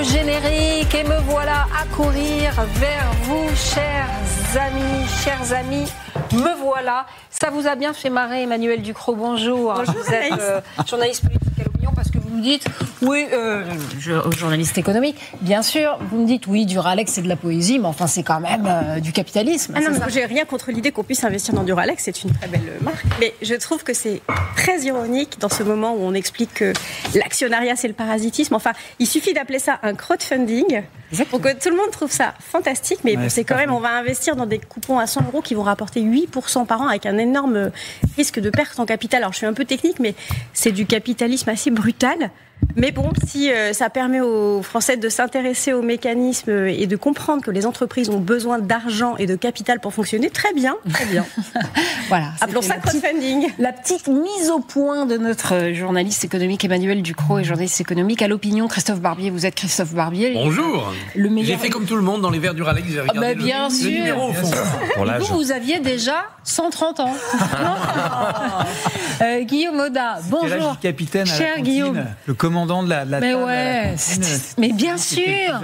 générique et me voilà à courir vers vous, chers amis. Me voilà. Ça vous a bien fait marrer, Emmanuel Ducrot, bonjour. Bonjour, vous êtes journaliste politique à l'Opinion parce que vous me dites, oui, journaliste économique, bien sûr, vous me dites, oui, Duralex c'est de la poésie, mais enfin c'est quand même du capitalisme. Ah non, mais j'ai rien contre l'idée qu'on puisse investir dans Duralex, c'est une très belle marque, mais je trouve que c'est très ironique dans ce moment où on explique que l'actionnariat c'est le parasitisme. Enfin, il suffit d'appeler ça un crowdfunding. Exactement. Donc tout le monde trouve ça fantastique, mais bon, c'est quand même, on va investir dans des coupons à 100 € qui vont rapporter 8% par an avec un énorme risque de perte en capital. Alors je suis un peu technique, mais c'est du capitalisme assez brutal. Mais bon, si ça permet aux Français de s'intéresser aux mécanismes et de comprendre que les entreprises ont besoin d'argent et de capital pour fonctionner, très bien. Voilà. Appelons ça crowdfunding. La petite mise au point de notre journaliste économique Emmanuel Ducrot et journaliste économique à l'Opinion, Christophe Barbier. Vous êtes Christophe Barbier. Bonjour. J'ai fait comme tout le monde dans les verres Duralex. J'ai regardé bien sûr. Le numéro au fond. Pour l'âge. Vous aviez déjà 130 ans. Guillaume Oda, bonjour. Quel âge du capitaine à cher la cantine, Guillaume. Le commandant de la mais table ouais, à la cantine, mais bien sûr.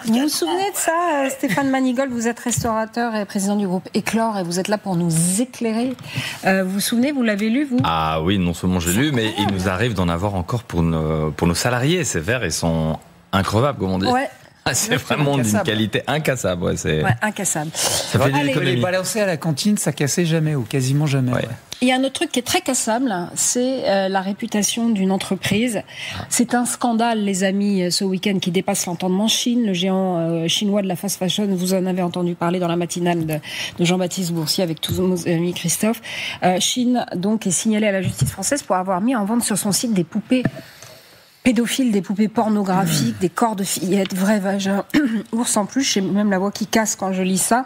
Vous vous ans. souvenez de ça, Stéphane Manigold, vous êtes restaurateur et président du groupe Éclore et vous êtes là pour nous éclairer. Vous vous souvenez, vous l'avez lu, vous ? Ah oui, non seulement j'ai lu, mais il nous arrive d'en avoir encore pour nos salariés. Ces verres, ils sont increvables, comme on dit. Ouais. C'est vraiment d'une qualité incassable. Ouais, incassable. Ça fait des Les économies. balancer à la cantine, ça cassait jamais ou quasiment jamais. Ouais. Il y a un autre truc qui est très cassable, c'est la réputation d'une entreprise. C'est un scandale, les amis, ce week-end qui dépasse l'entendement. Chine, le géant chinois de la fast fashion, vous en avez entendu parler dans la matinale de Jean-Baptiste Boursier avec tous nos amis Christophe. Chine, donc, est signalée à la justice française pour avoir mis en vente sur son site des poupées pédophiles, des poupées pornographiques, des corps de fillettes, vrais vagins, ours en plus. J'ai même la voix qui casse quand je lis ça.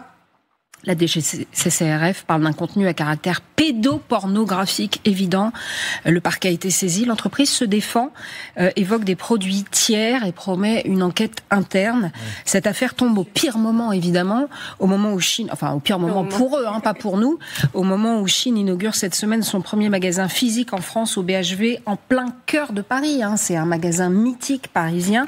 La DGCCRF parle d'un contenu à caractère pédopornographique évident. Le parquet a été saisi. L'entreprise se défend, évoque des produits tiers et promet une enquête interne. Cette affaire tombe au pire moment, évidemment, au moment où Chine, enfin au pire moment pour eux, pas pour nous, au moment où Chine inaugure cette semaine son premier magasin physique en France au BHV, en plein cœur de Paris. C'est un magasin mythique parisien.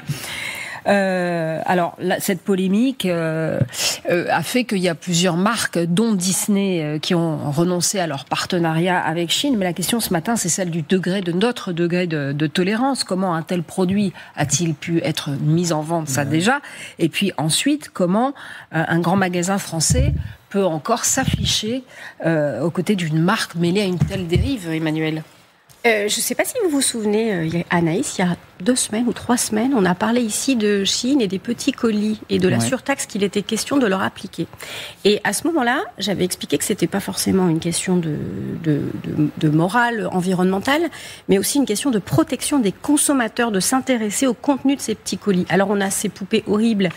Alors, cette polémique a fait qu'il y a plusieurs marques, dont Disney, qui ont renoncé à leur partenariat avec Chine. Mais la question ce matin, c'est celle de notre degré de tolérance. Comment un tel produit a-t-il pu être mis en vente, ça déjà ? Et puis ensuite, comment un grand magasin français peut encore s'afficher aux côtés d'une marque mêlée à une telle dérive, Emmanuel ? Je ne sais pas si vous vous souvenez, Anaïs, il y a 2 semaines ou 3 semaines, on a parlé ici de Chine et des petits colis et de la surtaxe qu'il était question de leur appliquer. Et à ce moment-là, j'avais expliqué que c'était pas forcément une question de morale environnementale, mais aussi une question de protection des consommateurs, de s'intéresser au contenu de ces petits colis. Alors on a ces poupées horribles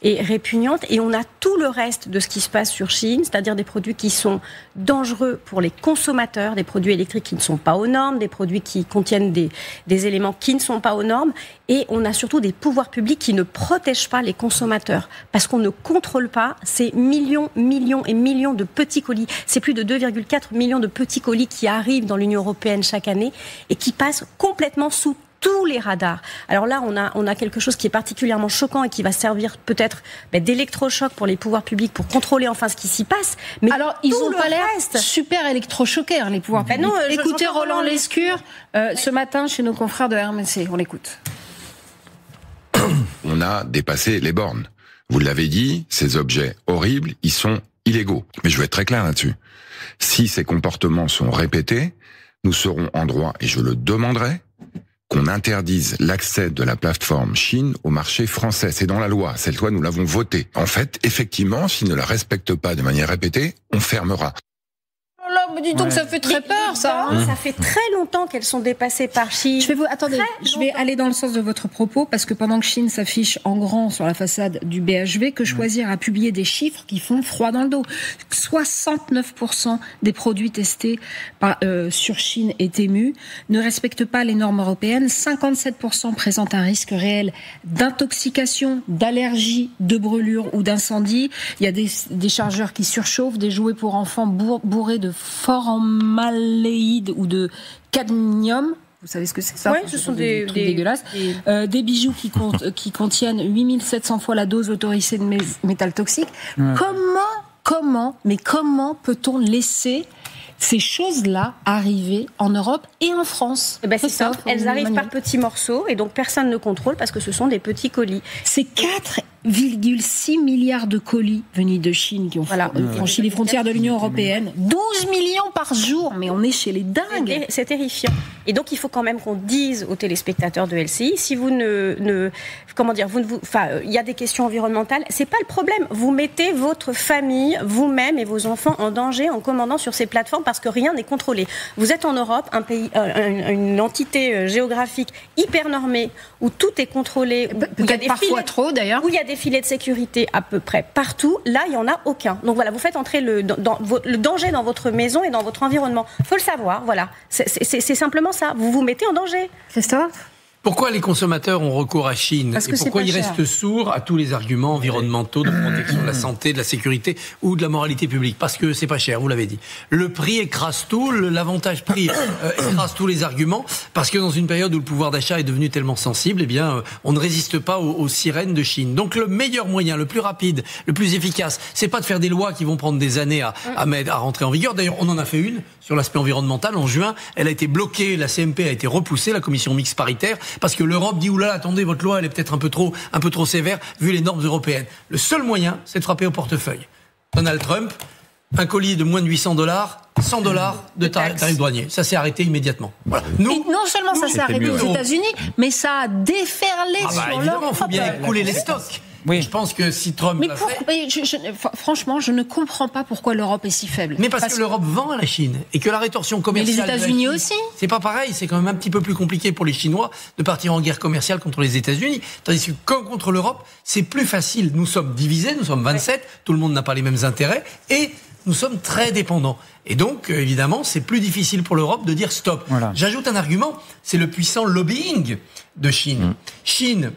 et répugnante, et on a tout le reste de ce qui se passe sur Chine, c'est-à-dire des produits qui sont dangereux pour les consommateurs, des produits électriques qui ne sont pas aux normes, des produits qui contiennent des éléments qui ne sont pas aux normes, et on a surtout des pouvoirs publics qui ne protègent pas les consommateurs, parce qu'on ne contrôle pas ces millions et millions de petits colis. C'est plus de 2,4 millions de petits colis qui arrivent dans l'Union européenne chaque année, et qui passent complètement sous tous les radars. Alors là, on a quelque chose qui est particulièrement choquant et qui va servir peut-être d'électrochoc pour les pouvoirs publics pour contrôler enfin ce qui s'y passe. Mais alors, ils n'ont pas l'air super électrochoqués, les pouvoirs publics. Non, écoutez Roland Lescure ce matin chez nos confrères de RMC. On l'écoute. On a dépassé les bornes. Vous l'avez dit, ces objets horribles, ils sont illégaux. Mais je vais être très clair là-dessus. Si ces comportements sont répétés, nous serons en droit, et je le demanderai, qu'on interdise l'accès de la plateforme Chine au marché français. C'est dans la loi. Cette loi, nous l'avons votée. En fait, effectivement, s'ils ne la respectent pas de manière répétée, on fermera. Mais dis donc, ça fait très peur, ça. Ça fait très longtemps qu'elles sont dépassées par Chine. Je vais aller dans le sens de votre propos, parce que pendant que Chine s'affiche en grand sur la façade du BHV, que Choisir a publié des chiffres qui font froid dans le dos. 69% des produits testés sur Chine et Temu ne respectent pas les normes européennes. 57% présentent un risque réel d'intoxication, d'allergie, de brûlure ou d'incendie. Il y a des chargeurs qui surchauffent, des jouets pour enfants bourrés de formaldéhyde ou de cadmium. Vous savez ce que c'est ça? Oui, ce sont des trucs dégueulasses. Des bijoux qui contiennent 8700 fois la dose autorisée de métal toxique. Ouais. Comment peut-on laisser ces choses-là arriver en Europe et en France? C'est simple, elles arrivent par petits morceaux et donc personne ne contrôle parce que ce sont des petits colis. C'est 4,6 milliards de colis venus de Chine qui ont franchi les frontières de l'Union européenne. 12 millions par jour, mais on est chez les dingues. C'est terrifiant. Et donc il faut quand même qu'on dise aux téléspectateurs de LCI, si vous il y a des questions environnementales, c'est pas le problème. Vous mettez votre famille, vous-même et vos enfants en danger en commandant sur ces plateformes parce que rien n'est contrôlé. Vous êtes en Europe, un pays, une entité géographique hyper normée où tout est contrôlé, peut-être parfois trop d'ailleurs. Où il y a des filets de sécurité à peu près partout. Là, il n'y en a aucun. Donc voilà, vous faites entrer le danger dans votre maison et dans votre environnement. Il faut le savoir, voilà. C'est simplement ça. Vous vous mettez en danger. Christophe ? Pourquoi les consommateurs ont recours à Chine et pourquoi ils restent sourds à tous les arguments environnementaux de protection de la santé, de la sécurité ou de la moralité publique? Parce que c'est pas cher, vous l'avez dit. Le prix écrase tout, l'avantage prix écrase tous les arguments, parce que dans une période où le pouvoir d'achat est devenu tellement sensible, on ne résiste pas aux sirènes de Chine. Donc le meilleur moyen, le plus rapide, le plus efficace, c'est pas de faire des lois qui vont prendre des années à rentrer en vigueur. D'ailleurs, on en a fait une sur l'aspect environnemental en juin. Elle a été bloquée, la CMP a été repoussée, la commission mixte paritaire, parce que l'Europe dit oulala, attendez, votre loi elle est peut-être un peu trop sévère vu les normes européennes. Le seul moyen, c'est de frapper au portefeuille. Donald Trump, un colis de moins de $800, $100 de tarif douanier. Ça s'est arrêté immédiatement. Voilà. Non seulement ça s'est arrêté aux États-Unis, mais ça a déferlé sur l'Europe. Il faut bien écouler les stocks. Oui. Je pense que si Trump l'a fait... franchement, je ne comprends pas pourquoi l'Europe est si faible. Mais parce que l'Europe vend à la Chine et que la rétorsion commerciale... Mais les États-Unis aussi. C'est pas pareil, c'est quand même un petit peu plus compliqué pour les Chinois de partir en guerre commerciale contre les États-Unis. Tandis que comme contre l'Europe, c'est plus facile. Nous sommes divisés, nous sommes 27, tout le monde n'a pas les mêmes intérêts et nous sommes très dépendants. Et donc, évidemment, c'est plus difficile pour l'Europe de dire stop. Voilà. J'ajoute un argument, c'est le puissant lobbying de Chine. Chine...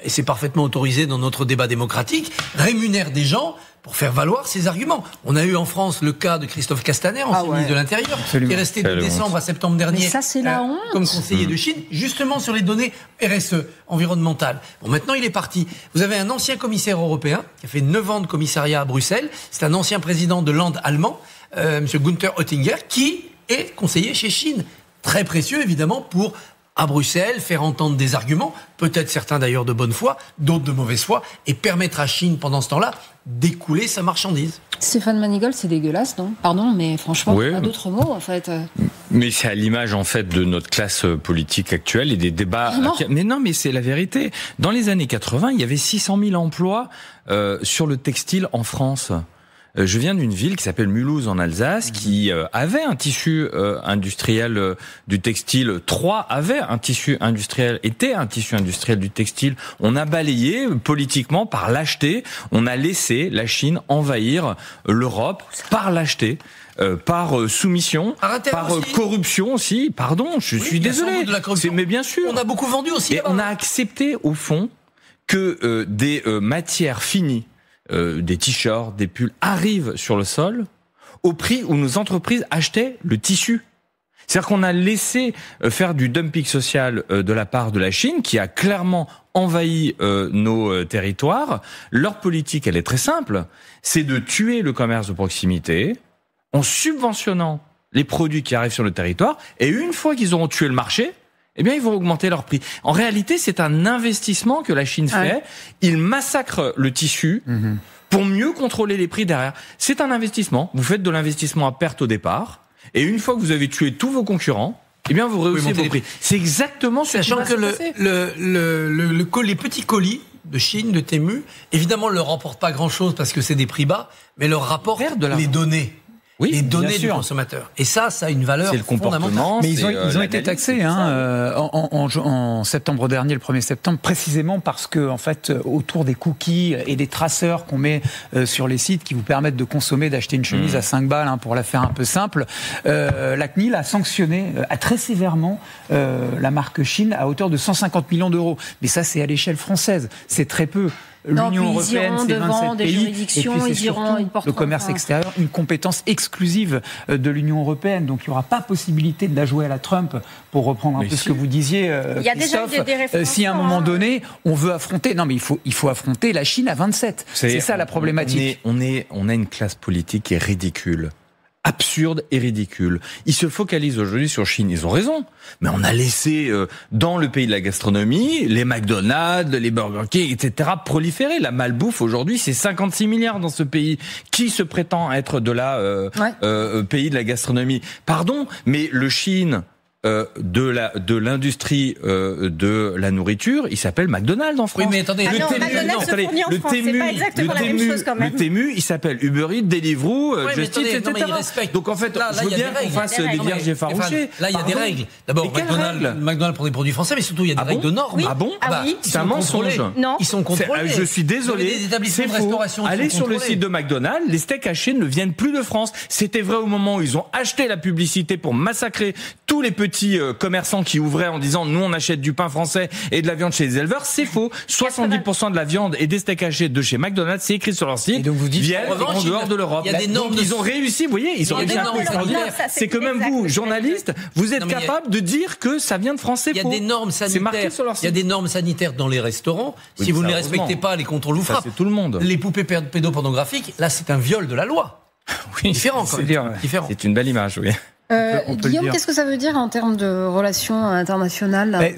et c'est parfaitement autorisé dans notre débat démocratique, rémunère des gens pour faire valoir ses arguments. On a eu en France le cas de Christophe Castaner, ancien ministre de l'Intérieur, qui est resté de décembre à septembre dernier mais ça, c'est la honte. Comme conseiller de Chine, justement sur les données RSE, environnementales. Bon, maintenant, il est parti. Vous avez un ancien commissaire européen, qui a fait 9 ans de commissariat à Bruxelles, c'est un ancien président de Land allemand, M. Günther Oettinger, qui est conseiller chez Chine. Très précieux, évidemment, pour... à Bruxelles, faire entendre des arguments, peut-être certains d'ailleurs de bonne foi, d'autres de mauvaise foi, et permettre à Chine, pendant ce temps-là, d'écouler sa marchandise. Stéphane Manigold, c'est dégueulasse, non? Pardon, mais franchement, pas d'autres mots, en fait. Mais c'est à l'image, en fait, de notre classe politique actuelle et des débats... Mais non, mais c'est la vérité. Dans les années 80, il y avait 600 000 emplois sur le textile en France. Je viens d'une ville qui s'appelle Mulhouse en Alsace, qui avait un tissu industriel du textile. Troyes avait un tissu industriel, était un tissu industriel du textile. On a balayé politiquement par lâcheté. On a laissé la Chine envahir l'Europe par lâcheté. Par soumission, par corruption aussi. Pardon, je suis désolé. Mais bien sûr. On a beaucoup vendu aussi. Et on a accepté au fond que des matières finies, des t-shirts, des pulls arrivent sur le sol au prix où nos entreprises achetaient le tissu. C'est-à-dire qu'on a laissé faire du dumping social de la part de la Chine, qui a clairement envahi nos territoires. Leur politique, elle est très simple, c'est de tuer le commerce de proximité en subventionnant les produits qui arrivent sur le territoire, et une fois qu'ils auront tué le marché, eh bien, ils vont augmenter leur prix. En réalité, c'est un investissement que la Chine fait. Ils massacrent le tissu pour mieux contrôler les prix derrière. C'est un investissement. Vous faites de l'investissement à perte au départ. Et une fois que vous avez tué tous vos concurrents, eh bien, vous rehaussez vos prix. C'est exactement ce qui va se passer. Les petits colis de Chine, de Temu, évidemment, ne leur rapportent pas grand-chose parce que c'est des prix bas, mais leur rapportent les données. Oui, les données du consommateur. Et ça a une valeur fondamentale. Mais ils ont été taxés en septembre dernier, le 1er septembre, précisément parce que, en fait, autour des cookies et des traceurs qu'on met sur les sites qui vous permettent de consommer, d'acheter une chemise à 5 balles, pour la faire un peu simple, la CNIL a sanctionné très sévèrement la marque Chine à hauteur de 150 millions d'euros. Mais ça, c'est à l'échelle française. C'est très peu. l'Union européenne, c'est 27 pays, et puis c'est surtout le commerce extérieur, une compétence exclusive de l'Union européenne. Donc il n'y aura pas possibilité de la jouer à la Trump, pour reprendre un peu ce que vous disiez, il y a déjà des références. Si à un moment donné, on veut affronter... Non, mais il faut affronter la Chine à 27. C'est ça la problématique. On a une classe politique qui est ridicule. Absurde et ridicule. Ils se focalisent aujourd'hui sur Chine. Ils ont raison. Mais on a laissé dans le pays de la gastronomie les McDonald's, les Burger King, etc. proliférer. La malbouffe aujourd'hui, c'est 56 milliards dans ce pays. Qui se prétend être de la pays de la gastronomie? Pardon, mais le Chine de l'industrie de la nourriture, il s'appelle McDonald's en France. Oui, mais attendez, le Temu, il s'appelle Uber Eats, Deliveroo, Just Eat, etc. Donc en fait, je veux bien qu'on fasse les vierges effarouchées. Là, il y a des règles. D'abord, McDonald's pour des produits français, mais surtout il y a des règles de normes. Ah bon? C'est un mensonge. Non. Ils sont contrôlés. Je suis désolé, c'est faux. Allez sur le site de McDonald's, les steaks hachés ne viennent plus de France. C'était vrai au moment où ils ont acheté la publicité pour massacrer tous les petits commerçants qui ouvraient en disant nous on achète du pain français et de la viande chez les éleveurs. C'est faux. 70% de la viande et des steaks hachés de chez McDonald's, c'est écrit sur leur site, viennent en dehors de l'Europe. Ils ont réussi, vous voyez, ils ont réussi à extraordinaire. C'est que même vous, journalistes, vous êtes capable de dire que ça vient de France, c'est faux. Il y a des normes sanitaires. Il y a des normes sanitaires dans les restaurants. Si vous ne les respectez pas, les contrôles vous frappent. C'est tout le monde. Les poupées pédopornographiques, là c'est un viol de la loi. Oui, différent quand même. C'est une belle image, oui. Guillaume, qu'est-ce que ça veut dire en termes de relations internationales?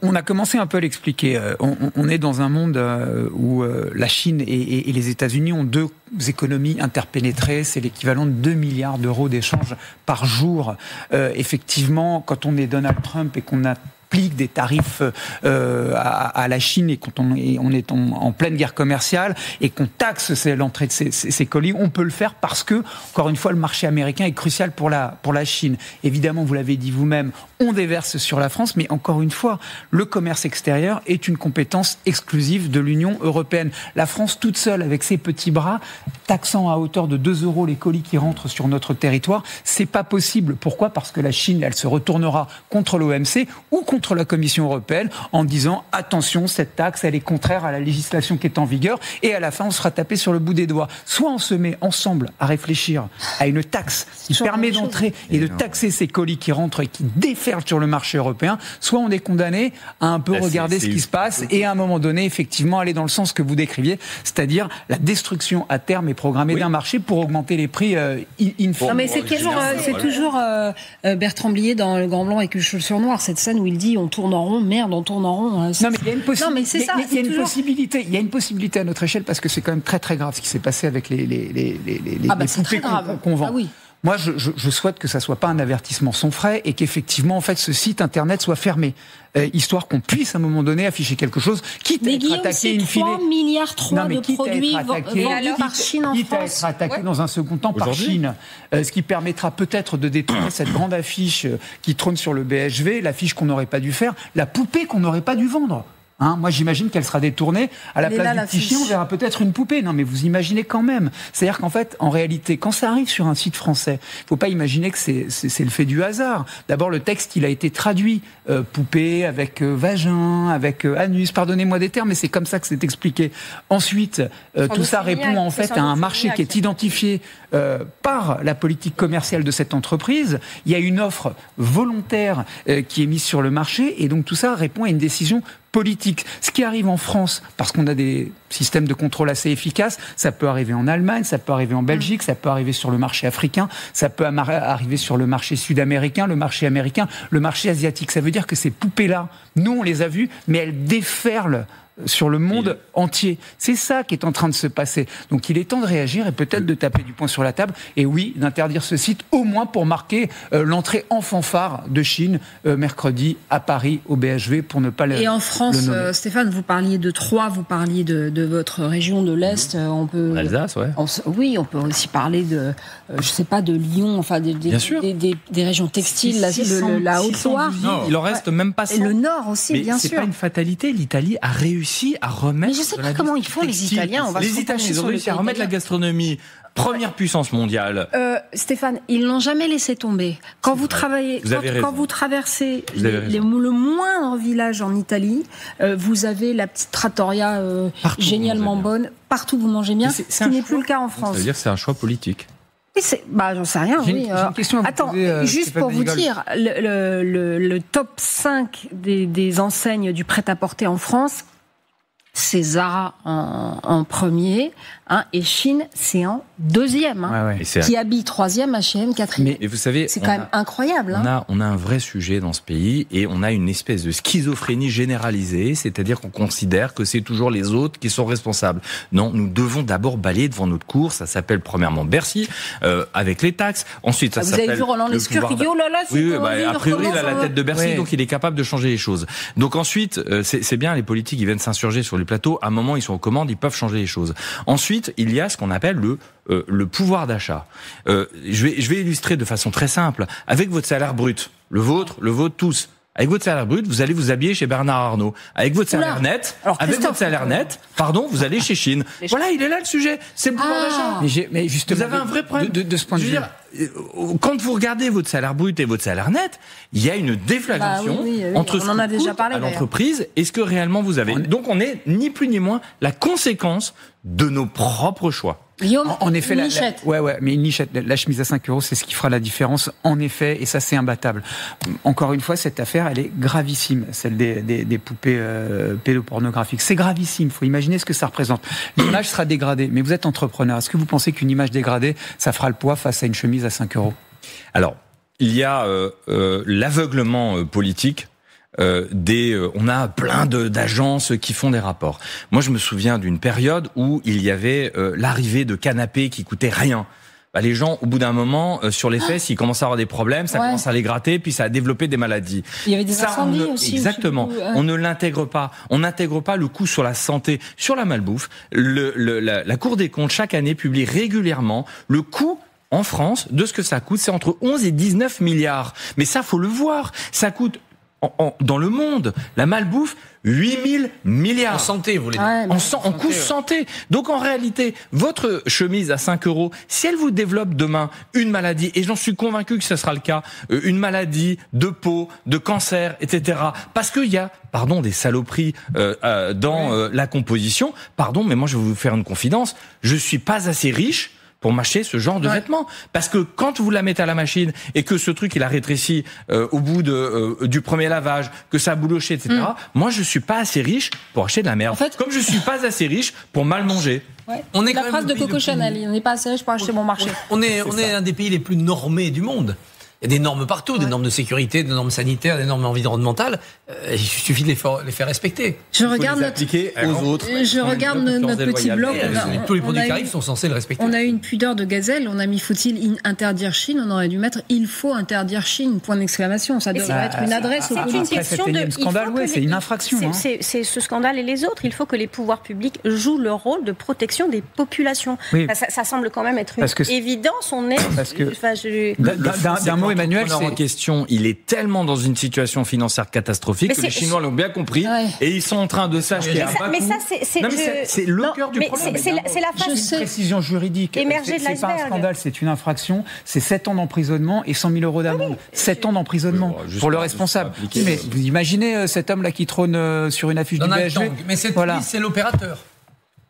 On a commencé un peu à l'expliquer. On est dans un monde où la Chine et les États-Unis ont deux économies interpénétrées. C'est l'équivalent de 2 milliards d'euros d'échanges par jour. Effectivement, quand on est Donald Trump et qu'on applique des tarifs à la Chine et quand on est en pleine guerre commerciale et qu'on taxe l'entrée de ces colis, on peut le faire parce que, encore une fois, le marché américain est crucial pour la Chine. Évidemment, vous l'avez dit vous-même, on déverse sur la France, mais encore une fois, le commerce extérieur est une compétence exclusive de l'Union européenne. La France toute seule, avec ses petits bras, taxant à hauteur de 2 € les colis qui rentrent sur notre territoire, c'est pas possible. Pourquoi? Parce que la Chine, elle se retournera contre l'OMC ou contre la Commission européenne en disant attention, cette taxe, elle est contraire à la législation qui est en vigueur, et à la fin, on sera tapé sur le bout des doigts. Soit on se met ensemble à réfléchir à une taxe qui permet d'entrer et de taxer ces colis qui rentrent et qui déferlent sur le marché européen, soit on est condamné à un peu regarder ce qui se passe et à un moment donné, effectivement, aller dans le sens que vous décriviez, c'est-à-dire la destruction à terme et programmée d'un marché pour augmenter les prix in fine. Non, mais c'est toujours Bertrand Blier dans Le Grand Blanc et que sur Noir, cette scène où il dit on tourne en rond, merde, on tourne en rond. Non, mais il y a une possibilité. Il y a une possibilité à notre échelle parce que c'est quand même très très grave ce qui s'est passé avec les poupées qu'on vend. Ah oui. Moi, je souhaite que ça soit pas un avertissement sans frais et qu'effectivement, en fait, ce site internet soit fermé, histoire qu'on puisse à un moment donné afficher quelque chose, quitte à être attaqué in fine. 3 milliards de produits vendus par Chine en France. Quitte à être attaqué dans un second temps par Chine, ce qui permettra peut-être de détourner cette grande affiche qui trône sur le BHV, l'affiche qu'on n'aurait pas dû faire, la poupée qu'on n'aurait pas dû vendre. Moi, j'imagine qu'elle sera détournée. À la place du petit chien, on verra peut-être une poupée. Non, mais vous imaginez quand même. C'est-à-dire qu'en fait, en réalité, quand ça arrive sur un site français, il ne faut pas imaginer que c'est le fait du hasard. D'abord, le texte, il a été traduit. Poupée avec vagin, avec anus. Pardonnez-moi des termes, mais c'est comme ça que c'est expliqué. Ensuite, tout ça répond en fait à un marché qui est identifié par la politique commerciale de cette entreprise. Il y a une offre volontaire qui est mise sur le marché. Et donc, tout ça répond à une décision politique. Ce qui arrive en France, parce qu'on a des systèmes de contrôle assez efficaces, ça peut arriver en Allemagne, ça peut arriver en Belgique, ça peut arriver sur le marché africain, ça peut arriver sur le marché sud-américain, le marché américain, le marché asiatique. Ça veut dire que ces poupées-là, nous on les a vues, mais elles déferlent sur le monde entier. C'est ça qui est en train de se passer. Donc il est temps de réagir et peut-être de taper du poing sur la table et oui, d'interdire ce site au moins pour marquer l'entrée en fanfare de Chine mercredi à Paris au BHV pour ne pas le nommer. Et en France, Stéphane, vous parliez de Troyes, vous parliez de votre région de l'Est. On peut Alsace, ouais. Oui, on peut aussi parler de, je sais pas, de Lyon, enfin des régions textiles, la Haute-Loire. Il en reste même pas 100. Et le Nord aussi, mais bien sûr. C'est pas une fatalité. L'Italie a réussi à remettre. Mais je sais pas comment ils font les Italiens. Les Italiens, ils ont réussi à remettre la gastronomie première puissance mondiale. Stéphane, ils l'ont jamais laissé tomber. Quand vous travaillez, quand vous traversez le moindre village en Italie, vous avez la petite trattoria génialement bonne. Partout vous mangez bien, ce qui n'est plus le cas en France. Ça veut dire que c'est un choix politique. J'en sais rien. J'ai une question à vous poser, juste pour vous dire, le top 5 des enseignes du prêt-à-porter en France, c'est Zara en premier, et Shein, c'est en deuxième. Qui habille troisième, H&M quatrième. Mais vous savez, c'est quand même incroyable. On a un vrai sujet dans ce pays et on a une espèce de schizophrénie généralisée, c'est-à-dire qu'on considère que c'est toujours les autres qui sont responsables. Non, nous devons d'abord balayer devant notre cour. Ça s'appelle premièrement Bercy, avec les taxes. Ensuite, ça s'appelle... Vous avez vu Roland Lescure qui dit oh là là, a priori, il a la tête de Bercy, donc il est capable de changer les choses. Donc ensuite, c'est bien, les politiques, ils viennent s'insurger sur les plateaux. À un moment, ils sont aux commandes, ils peuvent changer les choses. Ensuite, il y a ce qu'on appelle le pouvoir d'achat. Je vais illustrer de façon très simple. Avec votre salaire brut, le vôtre tous. Avec votre salaire brut, vous allez vous habiller chez Bernard Arnault. Avec votre salaire net, vous allez chez Shein. Voilà, il est là le sujet. C'est le pouvoir d'achat. Mais justement, vous avez un vrai problème de ce point de vue. Quand vous regardez votre salaire brut et votre salaire net, il y a une déflagration entre ce que coûte à l'entreprise et ce que réellement vous avez. Donc on est ni plus ni moins la conséquence de nos propres choix. En effet, une nichette. Mais une nichette, la chemise à 5 €, c'est ce qui fera la différence, en effet, et ça c'est imbattable. Encore une fois, cette affaire, elle est gravissime, celle des poupées pédopornographiques. C'est gravissime, il faut imaginer ce que ça représente. L'image sera dégradée, mais vous êtes entrepreneur. Est-ce que vous pensez qu'une image dégradée, ça fera le poids face à une chemise à 5 €? Alors, il y a l'aveuglement politique. On a plein d'agences qui font des rapports. Moi, je me souviens d'une période où il y avait l'arrivée de canapés qui coûtaient rien. Les gens, au bout d'un moment, sur les fesses, ils commencent à avoir des problèmes, ça commence à les gratter, puis ça a développé des maladies. Il y avait des incendies aussi. Exactement. On ne l'intègre pas. On n'intègre pas le coût sur la santé, sur la malbouffe. La Cour des comptes, chaque année, publie régulièrement le coût en France de ce que ça coûte. C'est entre 11 et 19 milliards. Mais ça, faut le voir. Ça coûte... dans le monde, la malbouffe, 8000 milliards. En santé, vous voulez dire. En coût santé. Donc en réalité, votre chemise à 5 €, si elle vous développe demain une maladie, et j'en suis convaincu que ce sera le cas, une maladie de peau, de cancer, etc. Parce qu'il y a, des saloperies dans la composition. Mais moi je vais vous faire une confidence, je suis pas assez riche pour m'acheter ce genre de vêtements. Parce que quand vous la mettez à la machine et que ce truc il a rétréci au bout du premier lavage, que ça a bouloché, etc. Moi je suis pas assez riche pour acheter de la merde. En fait, comme je suis pas assez riche pour mal manger. On est la phrase de Coco Chanel, on n'est pas assez riche pour acheter mon marché. On est un des pays les plus normés du monde. Il y a des normes partout, des normes de sécurité, des normes sanitaires, des normes environnementales. Il suffit de les faire respecter. Je regarde notre petit blog. Tous les produits qui arrivent sont censés le respecter. On a eu une pudeur de gazelle. On a mis faut-il interdire Chine. On aurait dû mettre il faut interdire Chine. Point d'exclamation. Ça devrait être une adresse au politique. C'est une question de scandale. C'est une infraction. C'est ce scandale et les autres. Il faut que les pouvoirs publics jouent leur rôle de protection des populations. Ça semble quand même être une évidence. On est. D'un mot, Emmanuel, en question, il est tellement dans une situation financière catastrophique que les Chinois l'ont bien compris et ils sont en train de s'acheter un bas coût. C'est le cœur du problème. C'est la phase de précision juridique. C'est pas un scandale, c'est une infraction. C'est 7 ans d'emprisonnement et 100 000 € d'amende. 7 ans d'emprisonnement pour le responsable. Mais vous imaginez cet homme-là qui trône sur une affiche du BHV. Mais cette police, c'est l'opérateur.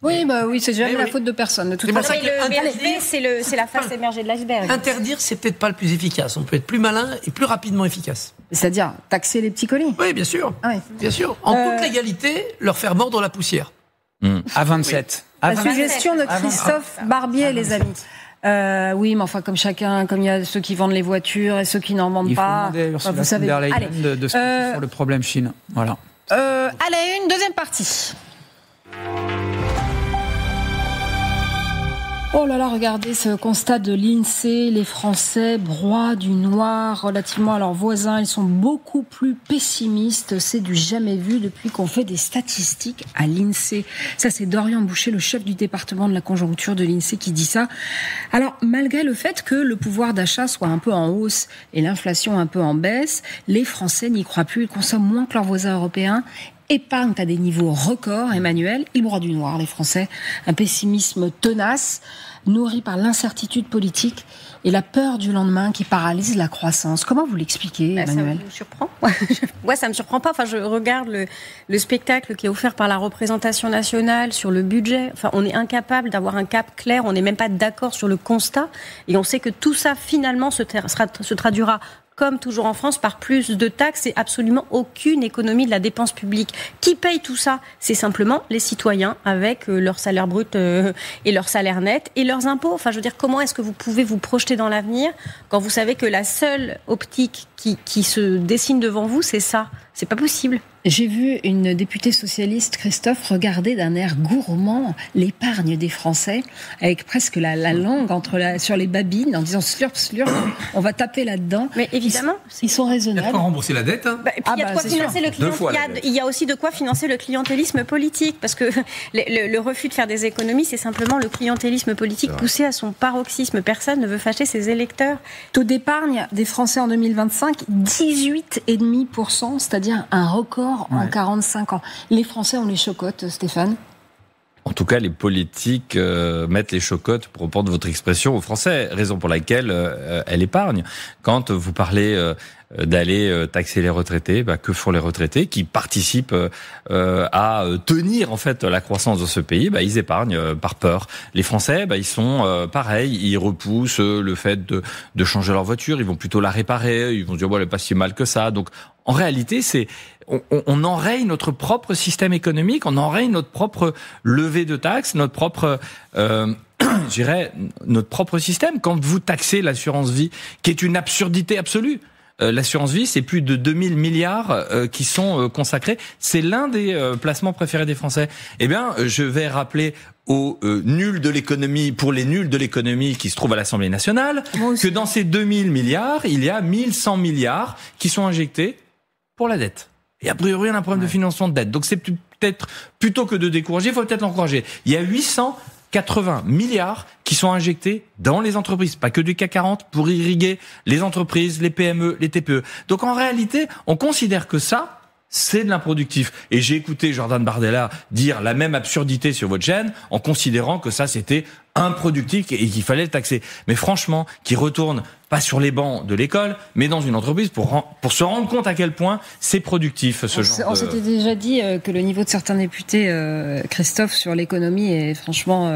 Oui, c'est jamais la faute de personne. De toute façon, le BHV, c'est la face émergée de l'iceberg. Interdire, c'est peut-être pas le plus efficace. On peut être plus malin et plus rapidement efficace. C'est-à-dire taxer les petits colis. Oui, bien sûr. Bien sûr. En toute légalité, leur faire mordre la poussière. À 27. La suggestion de Christophe Barbier, les amis. Oui, mais enfin, comme il y a ceux qui vendent les voitures et ceux qui n'en vendent pas. Vous savez. Allez, de sur le problème Chine. Voilà. Allez, une deuxième partie. Oh là là, regardez ce constat de l'INSEE. Les Français broient du noir relativement à leurs voisins. Ils sont beaucoup plus pessimistes. C'est du jamais vu depuis qu'on fait des statistiques à l'INSEE. Ça, c'est Dorian Boucher, le chef du département de la conjoncture de l'INSEE, qui dit ça. Alors, malgré le fait que le pouvoir d'achat soit un peu en hausse et l'inflation un peu en baisse, les Français n'y croient plus. Ils consomment moins que leurs voisins européens. épargnent à des niveaux records, Emmanuel. Ils broient du noir, les Français. Un pessimisme tenace, nourri par l'incertitude politique et la peur du lendemain qui paralyse la croissance. Comment vous l'expliquez, Emmanuel ? Ça me surprend. Moi, ça me surprend pas. Enfin, je regarde le spectacle qui est offert par la représentation nationale sur le budget. Enfin, on est incapable d'avoir un cap clair. On n'est même pas d'accord sur le constat. Et on sait que tout ça, finalement, se traduira, comme toujours en France, par plus de taxes et absolument aucune économie de la dépense publique. Qui paye tout ça ? C'est simplement les citoyens avec leur salaire brut et leur salaire net et leurs impôts. Enfin, je veux dire, comment est-ce que vous pouvez vous projeter dans l'avenir quand vous savez que la seule optique qui se dessine devant vous, c'est ça ? C'est pas possible. J'ai vu une députée socialiste, Christophe, regarder d'un air gourmand l'épargne des Français, avec presque la langue sur les babines, en disant slurp, slurp, on va taper là-dedans. Mais évidemment, ils sont raisonnables. Il y a de quoi rembourser la dette. Il y a aussi de quoi financer le clientélisme politique, parce que le refus de faire des économies, c'est simplement le clientélisme politique poussé à son paroxysme. Personne ne veut fâcher ses électeurs. Taux d'épargne des Français en 2025, 18,5%, c'est-à-dire un record en 45 ans. Les Français ont les chocottes, Stéphane ? En tout cas, les politiques mettent les chocottes, pour reprendre votre expression, aux Français, raison pour laquelle elle épargne. Quand vous parlez d'aller taxer les retraités, que font les retraités qui participent à tenir en fait la croissance de ce pays? Ils épargnent par peur. Les Français, ils sont pareils, ils repoussent le fait de changer leur voiture, ils vont plutôt la réparer, ils vont se dire elle est pas si mal que ça. Donc en réalité, on enraye notre propre système économique, on enraye notre propre levée de taxes, notre propre notre propre système. Quand vous taxez l'assurance vie, qui est une absurdité absolue. L'assurance vie, c'est plus de 2000 milliards qui sont consacrés. C'est l'un des placements préférés des Français. Eh bien, je vais rappeler aux nuls de l'économie, pour les nuls de l'économie qui se trouvent à l'Assemblée nationale, que dans ces 2000 milliards, il y a 1100 milliards qui sont injectés pour la dette. Et a priori, on a un problème de financement de dette. Donc c'est peut-être, plutôt que de décourager, il faut peut-être l'encourager. Il y a 880 milliards qui sont injectés dans les entreprises, pas que du CAC 40, pour irriguer les entreprises, les PME, les TPE. Donc en réalité, on considère que ça, c'est de l'improductif. Et j'ai écouté Jordan Bardella dire la même absurdité sur votre chaîne en considérant que ça, c'était improductif et qu'il fallait le taxer. Mais franchement, qui retourne pas sur les bancs de l'école, mais dans une entreprise pour se rendre compte à quel point c'est productif On s'était déjà dit que le niveau de certains députés, Christophe, sur l'économie est franchement,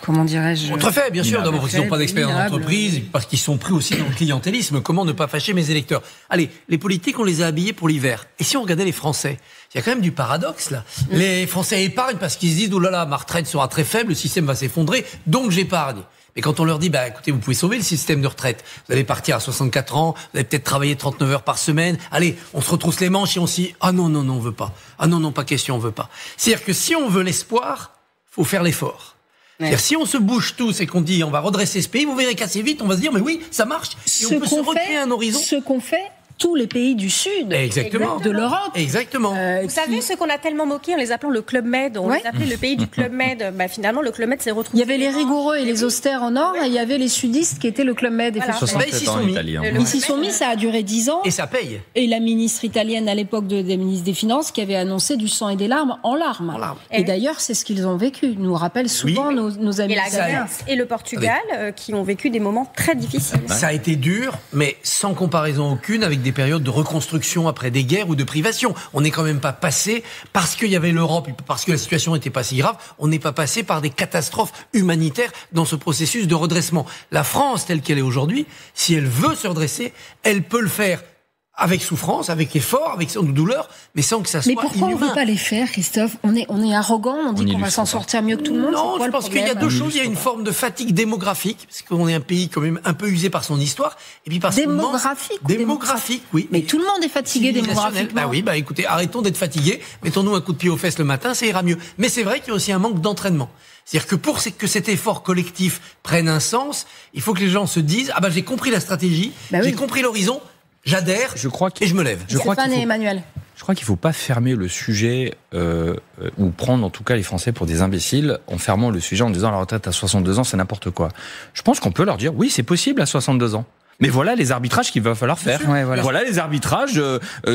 comment dirais-je... Contrefait, bien sûr, d'abord parce qu'ils n'ont pas d'expérience en entreprise, parce qu'ils sont pris aussi dans le clientélisme. Comment ne pas fâcher mes électeurs ? Allez, les politiques, on les a habillés pour l'hiver. Et si on regardait les Français ? Il y a quand même du paradoxe, là. Les Français épargnent parce qu'ils se disent « Oh là là, ma retraite sera très faible, le système va s'effondrer, donc j'épargne ». Et quand on leur dit, écoutez, vous pouvez sauver le système de retraite. Vous allez partir à 64 ans, vous allez peut-être travailler 39 heures par semaine. Allez, on se retrousse les manches et on s'y dit, ah non, on veut pas. Ah non, pas question, on veut pas. C'est-à-dire que si on veut l'espoir, faut faire l'effort. C'est-à-dire, si on se bouge tous et qu'on dit, on va redresser ce pays, vous verrez qu'assez vite, on va se dire, mais oui, ça marche. Et on peut se recréer un horizon. Ce qu'on fait tous les pays du Sud de l'Europe. Exactement. Vous savez, ce qu'on a tellement moqué en les appelant le Club Med, on les appelait le pays du Club Med. Finalement, le Club Med s'est retrouvé. Il y avait les rigoureux et les austères en or, et il y avait les sudistes qui étaient le Club Med. Voilà. 67 ans en Italie. Ils s'y sont mis, ça a duré 10 ans. Et ça paye. Et la ministre italienne à l'époque des ministres des Finances qui avait annoncé du sang et des larmes en larmes. Et d'ailleurs, c'est ce qu'ils ont vécu. Nous rappellent souvent nos amis. Et la Grèce et le Portugal qui ont vécu des moments très difficiles. Ça a été dur, mais sans comparaison aucune avec des périodes de reconstruction après des guerres ou de privation. On n'est quand même pas passé, parce qu'il y avait l'Europe, parce que la situation n'était pas si grave, on n'est pas passé par des catastrophes humanitaires dans ce processus de redressement. La France, telle qu'elle est aujourd'hui, si elle veut se redresser, elle peut le faire avec souffrance, avec effort, avec douleur, mais sans que ça soit inhumain. Mais pourquoi on ne veut pas les faire, Christophe ? On est arrogant, on dit qu'on va s'en sortir mieux que tout le monde. Non, je pense qu'il y a deux choses. Il y a une forme de fatigue démographique, parce qu'on est un pays quand même un peu usé par son histoire, et puis par son démographique, oui. Mais tout le monde est fatigué démographiquement. Oui, écoutez, arrêtons d'être fatigués, mettons-nous un coup de pied aux fesses le matin, ça ira mieux. Mais c'est vrai qu'il y a aussi un manque d'entraînement. C'est-à-dire que pour que cet effort collectif prenne un sens, il faut que les gens se disent, j'ai compris la stratégie, j'ai compris l'horizon, j'adhère et je me lève. Emmanuel. Je crois qu'il ne faut pas fermer le sujet ou prendre en tout cas les Français pour des imbéciles en fermant le sujet en disant la retraite à 62 ans c'est n'importe quoi. Je pense qu'on peut leur dire oui c'est possible à 62 ans. Mais voilà les arbitrages qu'il va falloir faire. Ouais, voilà les arbitrages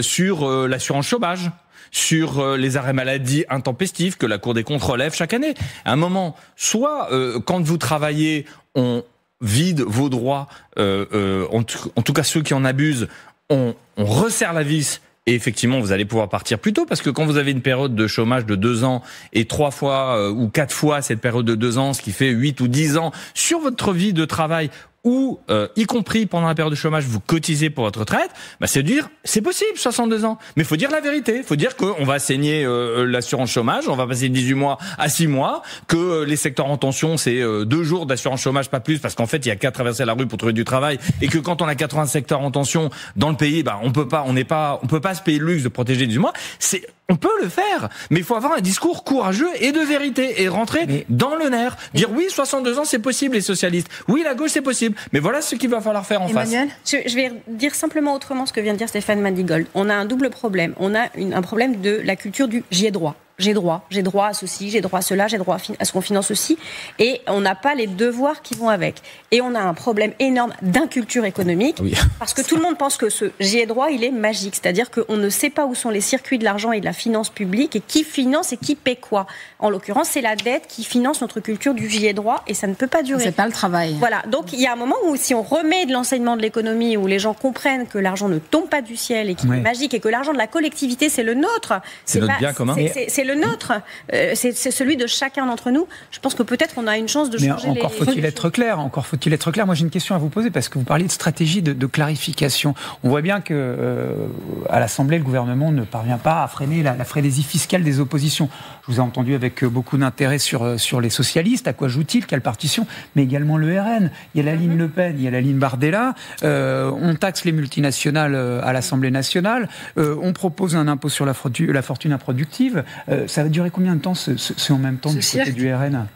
sur l'assurance chômage, sur les arrêts maladie intempestifs que la Cour des comptes relève chaque année. À un moment, soit quand vous travaillez, on vide vos droits, en tout cas ceux qui en abusent, on resserre la vis. Et effectivement, vous allez pouvoir partir plus tôt, parce que quand vous avez une période de chômage de 2 ans et 3 fois ou 4 fois cette période de 2 ans, ce qui fait 8 ou 10 ans sur votre vie de travail, ou y compris pendant la période de chômage, vous cotisez pour votre retraite, c'est dire, c'est possible, 62 ans. Mais il faut dire la vérité. Il faut dire qu'on va saigner l'assurance chômage, on va passer de 18 mois à 6 mois, que les secteurs en tension, c'est 2 jours d'assurance chômage, pas plus, parce qu'en fait, il y a qu'à traverser la rue pour trouver du travail, et que quand on a 80 secteurs en tension dans le pays, on peut pas se payer le luxe de protéger 18 mois. On peut le faire, mais il faut avoir un discours courageux et de vérité, et rentrer dans le nerf. Dire oui, 62 ans, c'est possible, les socialistes. Oui, la gauche, c'est possible. Mais voilà ce qu'il va falloir faire en Emmanuel, face. Je vais dire simplement autrement ce que vient de dire Stéphane Mandigold. On a un double problème. On a un problème de la culture du « j'y ai droit ». J'ai droit à ceci, j'ai droit à cela, j'ai droit à ce qu'on finance aussi. Et on n'a pas les devoirs qui vont avec. Et on a un problème énorme d'inculture économique, parce que tout le monde pense que ce j'y ai droit, il est magique. C'est-à-dire qu'on ne sait pas où sont les circuits de l'argent et de la finance publique, et qui finance et qui paie quoi. En l'occurrence, c'est la dette qui finance notre culture du j'y ai droit, et ça ne peut pas durer. C'est pas le travail. Voilà, donc il y a un moment où si on remet de l'enseignement de l'économie, où les gens comprennent que l'argent ne tombe pas du ciel et qu'il est magique, et que l'argent de la collectivité, c'est le nôtre. C'est notre bien commun. C'est le nôtre, c'est celui de chacun d'entre nous. Je pense que peut-être on a une chance de changer les... Encore faut-il être clair. Moi, j'ai une question à vous poser, parce que vous parliez de stratégie de clarification. On voit bien que à l'Assemblée, le gouvernement ne parvient pas à freiner la frénésie fiscale des oppositions. Je vous ai entendu avec beaucoup d'intérêt sur les socialistes. À quoi joue-t-il? Quelle partition? Mais également le RN. Il y a la ligne Le Pen, il y a la ligne Bardella. On taxe les multinationales à l'Assemblée nationale. On propose un impôt sur la fortune improductive. Ça va durer combien de temps, c'est en même temps du côté du RN?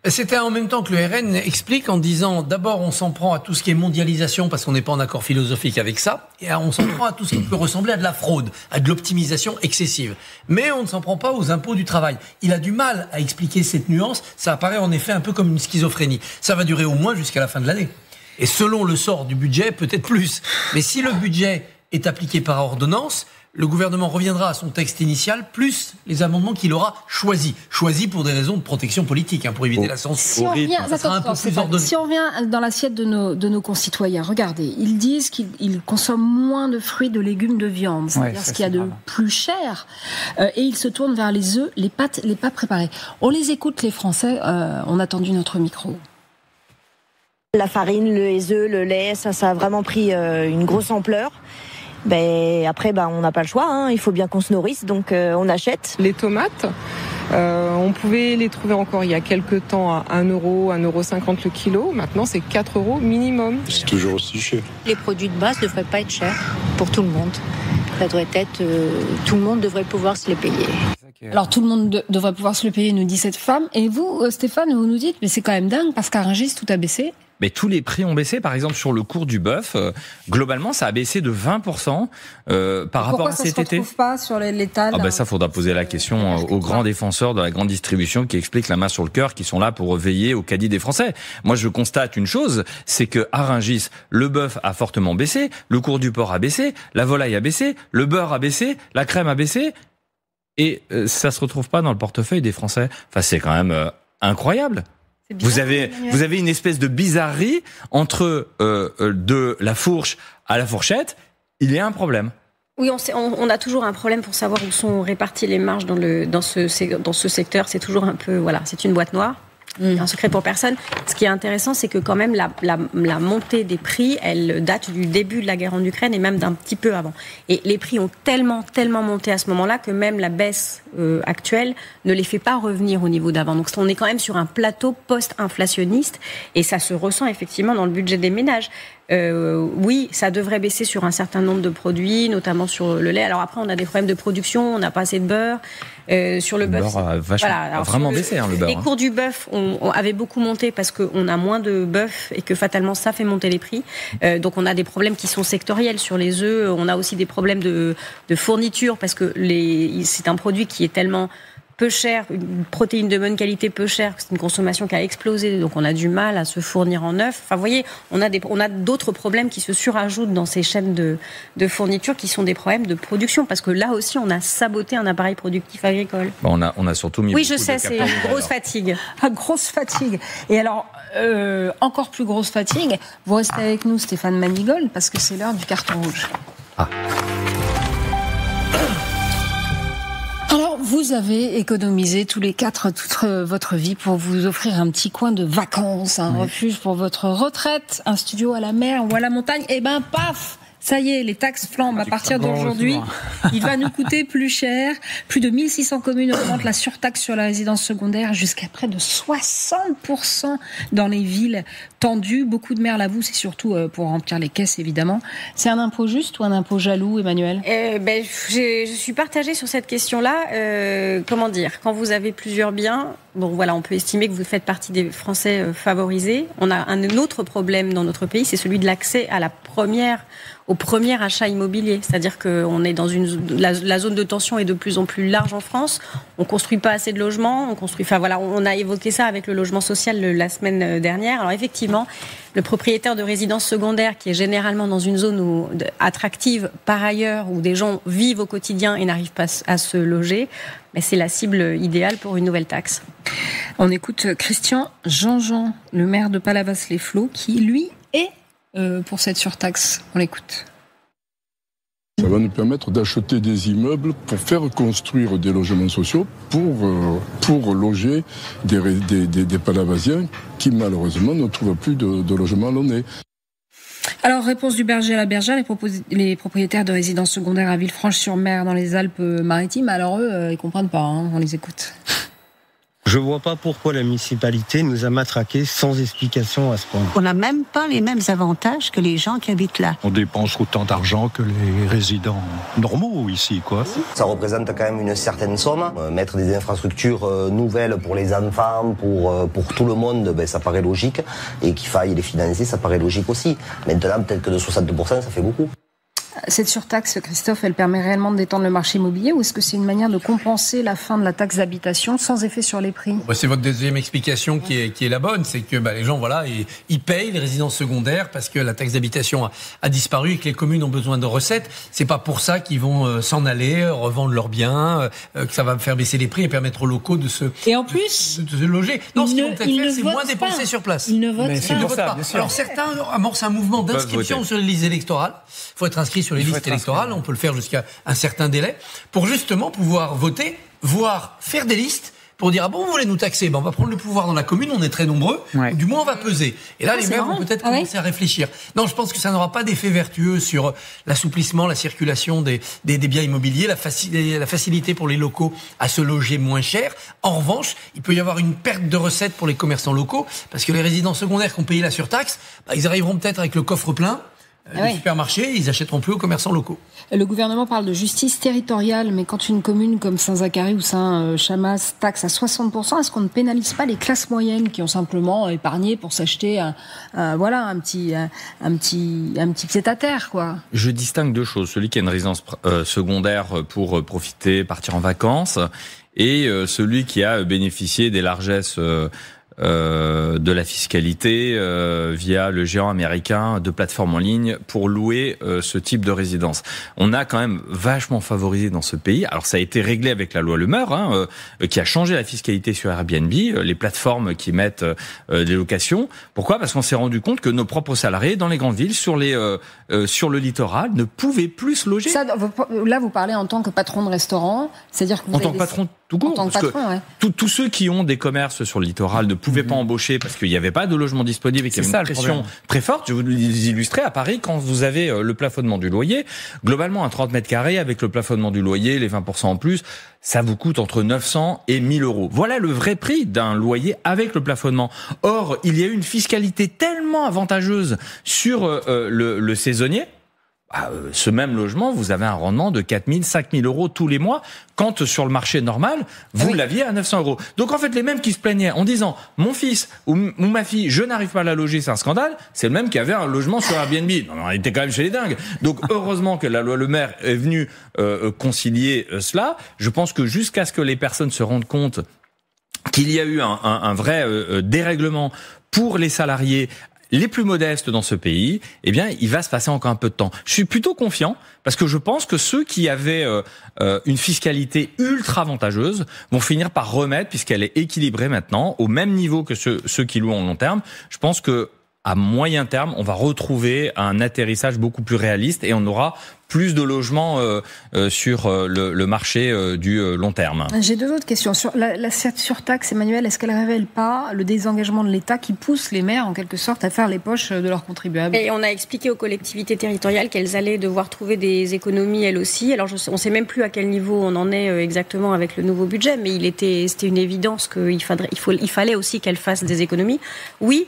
C'était en même temps que le RN explique, en disant d'abord on s'en prend à tout ce qui est mondialisation parce qu'on n'est pas en accord philosophique avec ça, et on s'en prend à tout ce qui peut ressembler à de la fraude, à de l'optimisation excessive. Mais on ne s'en prend pas aux impôts du travail. Il a du mal à expliquer cette nuance, ça apparaît en effet un peu comme une schizophrénie. Ça va durer au moins jusqu'à la fin de l'année. Et selon le sort du budget, peut-être plus. Mais si le budget est appliqué par ordonnance, le gouvernement reviendra à son texte initial, plus les amendements qu'il aura choisis pour des raisons de protection politique, pour éviter la censure. Si on revient dans l'assiette de nos concitoyens, regardez, ils disent qu'ils consomment moins de fruits, de légumes, de viande, c'est-à-dire ce qu'il y a de plus cher, et ils se tournent vers les œufs, les pâtes préparées. On les écoute, les Français, on a tendu notre micro. La farine, les œufs, le lait, ça a vraiment pris une grosse ampleur. Après, on n'a pas le choix, il faut bien qu'on se nourrisse, donc on achète. Les tomates, on pouvait les trouver encore il y a quelques temps à 1 euro, 1,50 € le kilo. Maintenant, c'est 4 € minimum. C'est toujours aussi cher. Les produits de base ne devraient pas être chers pour tout le monde. Ça devrait être, tout le monde devrait pouvoir se les payer. Alors tout le monde devrait pouvoir se le payer, nous dit cette femme. Et vous, Stéphane, vous nous dites, mais c'est quand même dingue, parce qu'à Rungis, tout a baissé. Mais tous les prix ont baissé. Par exemple, sur le cours du bœuf, globalement, ça a baissé de 20% par rapport à cet été. Pourquoi ça se retrouve pas sur l'étal? Ça, faudra poser la question aux grands défenseurs de la grande distribution qui expliquent la main sur le cœur, qui sont là pour veiller au caddie des Français. Moi, je constate une chose, c'est que à Rungis, le bœuf a fortement baissé, le cours du porc a baissé, la volaille a baissé, le beurre a baissé, la crème a baissé, et ça se retrouve pas dans le portefeuille des Français. Enfin, c'est quand même incroyable. Vous avez une espèce de bizarrerie entre de la fourche à la fourchette. Il y a un problème. Oui, on a toujours un problème pour savoir où sont réparties les marges dans ce secteur. C'est toujours un peu, c'est une boîte noire. Un secret pour personne. Ce qui est intéressant, c'est que quand même la montée des prix, elle date du début de la guerre en Ukraine et même d'un petit peu avant. Et les prix ont tellement monté à ce moment-là que même la baisse actuelle ne les fait pas revenir au niveau d'avant. Donc on est quand même sur un plateau post-inflationniste et ça se ressent effectivement dans le budget des ménages. Oui, ça devrait baisser sur un certain nombre de produits, notamment sur le lait. Alors après, on a des problèmes de production, on n'a pas assez de beurre. Sur le bœuf, a vraiment baissé, le beurre. Les cours du bœuf avaient beaucoup monté parce qu'on a moins de bœuf et que fatalement ça fait monter les prix. Donc on a des problèmes qui sont sectoriels sur les œufs. On a aussi des problèmes de fourniture parce que c'est un produit qui est tellement peu cher, une protéine de bonne qualité peu chère, c'est une consommation qui a explosé, donc on a du mal à se fournir en neuf. Enfin, vous voyez, on a d'autres problèmes qui se surajoutent dans ces chaînes de fourniture qui sont des problèmes de production, parce que là aussi, on a saboté un appareil productif agricole. On a surtout mis. Oui, je sais, c'est une grosse fatigue. Grosse fatigue. Et alors, encore plus grosse fatigue, vous restez avec nous, Stéphane Manigold, parce que c'est l'heure du carton rouge. Alors, vous avez économisé tous les 4 toute votre vie pour vous offrir un petit coin de vacances, un refuge pour votre retraite, un studio à la mer ou à la montagne. Et ben, paf! Ça y est, les taxes flambent à partir d'aujourd'hui. Il va nous coûter plus cher. Plus de 1600 communes augmentent la surtaxe sur la résidence secondaire jusqu'à près de 60% dans les villes tendues. Beaucoup de maires l'avouent, c'est surtout pour remplir les caisses, évidemment. C'est un impôt juste ou un impôt jaloux, Emmanuel ? Je suis partagée sur cette question-là. Comment dire ? Quand vous avez plusieurs biens, bon voilà, on peut estimer que vous faites partie des Français favorisés. On a un autre problème dans notre pays, c'est celui de l'accès à au premier achat immobilier. C'est-à-dire qu'on est dans la zone de tension est de plus en plus large en France. On construit pas assez de logements. On a évoqué ça avec le logement social la semaine dernière. Alors effectivement, le propriétaire de résidence secondaire qui est généralement dans une zone attractive par ailleurs, où des gens vivent au quotidien et n'arrivent pas à se loger, c'est la cible idéale pour une nouvelle taxe. On écoute Christian Jean-Jean, le maire de Palavas-les-Flots, qui lui est pour cette surtaxe. On l'écoute. Ça va nous permettre d'acheter des immeubles pour faire construire des logements sociaux pour loger des Palavasiens qui malheureusement ne trouvent plus de logement à Launay. Alors, réponse du berger à la bergère, les propriétaires de résidences secondaires à Villefranche-sur-Mer dans les Alpes-Maritimes, alors eux, ils comprennent pas, on les écoute. Je vois pas pourquoi la municipalité nous a matraqués sans explication à ce point. On n'a même pas les mêmes avantages que les gens qui habitent là. On dépense autant d'argent que les résidents normaux ici, quoi. Ça représente quand même une certaine somme. Mettre des infrastructures nouvelles pour les enfants, pour tout le monde, ça paraît logique. Et qu'il faille les financer, ça paraît logique aussi. Maintenant, peut-être que de 62%, ça fait beaucoup. Cette surtaxe, Christophe, elle permet réellement de détendre le marché immobilier ou est-ce que c'est une manière de compenser la fin de la taxe d'habitation sans effet sur les prix ? C'est votre deuxième explication qui est la bonne, c'est que les gens ils payent les résidences secondaires parce que la taxe d'habitation a disparu et que les communes ont besoin de recettes. C'est pas pour ça qu'ils vont s'en aller, revendre leurs biens, que ça va faire baisser les prix et permettre aux locaux de se loger. Non, ce qu'ils vont peut-être faire, c'est moins dépenser sur place. Ils ne votent pas. Alors certains amorcent un mouvement d'inscription sur les listes électorales. Il faut être inscrit sur les listes électorales, on peut le faire jusqu'à un certain délai, pour justement pouvoir voter, voire faire des listes, pour dire, vous voulez nous taxer, on va prendre le pouvoir dans la commune, on est très nombreux, ou du moins on va peser. Et là, les maires vont peut-être commencer à réfléchir. Non, je pense que ça n'aura pas d'effet vertueux sur l'assouplissement, la circulation des biens immobiliers, la facilité pour les locaux à se loger moins cher. En revanche, il peut y avoir une perte de recettes pour les commerçants locaux, parce que les résidents secondaires qui ont payé la surtaxe, ils arriveront peut-être avec le coffre plein, les supermarchés, ils n'achèteront plus aux commerçants locaux. Le gouvernement parle de justice territoriale, mais quand une commune comme Saint-Zacharie ou Saint-Chamas taxe à 60%, est-ce qu'on ne pénalise pas les classes moyennes qui ont simplement épargné pour s'acheter un petit pied-à-terre, quoi ? Je distingue deux choses. Celui qui a une résidence secondaire pour profiter, partir en vacances, et celui qui a bénéficié des largesses de la fiscalité via le géant américain de plateformes en ligne pour louer ce type de résidence. On a quand même vachement favorisé dans ce pays. Alors ça a été réglé avec la loi Le Meur, qui a changé la fiscalité sur Airbnb, les plateformes qui mettent des locations. Pourquoi ? Parce qu'on s'est rendu compte que nos propres salariés dans les grandes villes, sur le littoral, ne pouvaient plus se loger. Ça, là, vous parlez en tant que patron de restaurant, c'est-à-dire que vous en tant que patron tout court, parce que tous ceux qui ont des commerces sur le littoral ne pouvaient pas embaucher parce qu'il n'y avait pas de logement disponible et qu'il y avait une pression très forte. Je vais vous illustrer à Paris, quand vous avez le plafonnement du loyer, globalement un 30 mètres carrés avec le plafonnement du loyer, les 20% en plus, ça vous coûte entre 900 et 1000 euros. Voilà le vrai prix d'un loyer avec le plafonnement. Or, il y a eu une fiscalité tellement avantageuse sur le saisonnier. ce même logement, vous avez un rendement de 4 000, 5 000 euros tous les mois, quand sur le marché normal, vous l'aviez à 900 euros. Donc en fait, les mêmes qui se plaignaient en disant « mon fils ou ma fille, je n'arrive pas à la loger, c'est un scandale », c'est le même qui avait un logement sur Airbnb. Non, on était quand même chez les dingues. Donc heureusement que la loi Le Maire est venue concilier cela. Je pense que jusqu'à ce que les personnes se rendent compte qu'il y a eu un vrai dérèglement pour les salariés les plus modestes dans ce pays, eh bien, il va se passer encore un peu de temps. Je suis plutôt confiant parce que je pense que ceux qui avaient une fiscalité ultra avantageuse vont finir par remettre, puisqu'elle est équilibrée maintenant, au même niveau que ceux qui louent en long terme. Je pense que à moyen terme, on va retrouver un atterrissage beaucoup plus réaliste et on aura plus de logements sur le marché du long terme. J'ai deux autres questions. Sur cette surtaxe, Emmanuel, est-ce qu'elle ne révèle pas le désengagement de l'État qui pousse les maires, en quelque sorte, à faire les poches de leurs contribuables ? Et on a expliqué aux collectivités territoriales qu'elles allaient devoir trouver des économies, elles aussi. Alors, on ne sait même plus à quel niveau on en est exactement avec le nouveau budget, mais c'était une évidence qu'il fallait aussi qu'elles fassent des économies. Oui,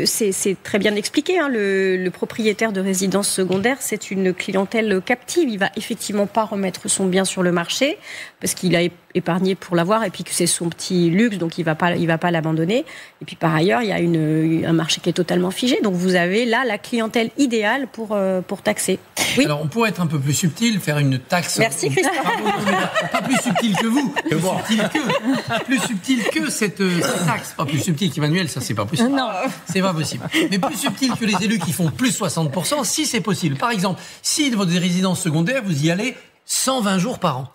c'est très bien expliqué. Hein, le propriétaire de résidence secondaire, c'est une clientèle captive. Il va effectivement pas remettre son bien sur le marché parce qu'il a épargné pour l'avoir et puis que c'est son petit luxe, donc il va pas l'abandonner. Et puis par ailleurs, il y a un marché qui est totalement figé. Donc vous avez là la clientèle idéale pour taxer. Oui. Alors on pourrait être un peu plus subtil, faire une taxe. Merci Christophe. Pas plus subtil que vous, plus subtil que cette taxe. Pas plus subtil qu'Emmanuel, ça c'est pas possible. Non, c'est pas possible. Mais plus subtil que les élus qui font plus 60%, si c'est possible. Par exemple, si de votre résidence secondaire, vous y allez 120 jours par an,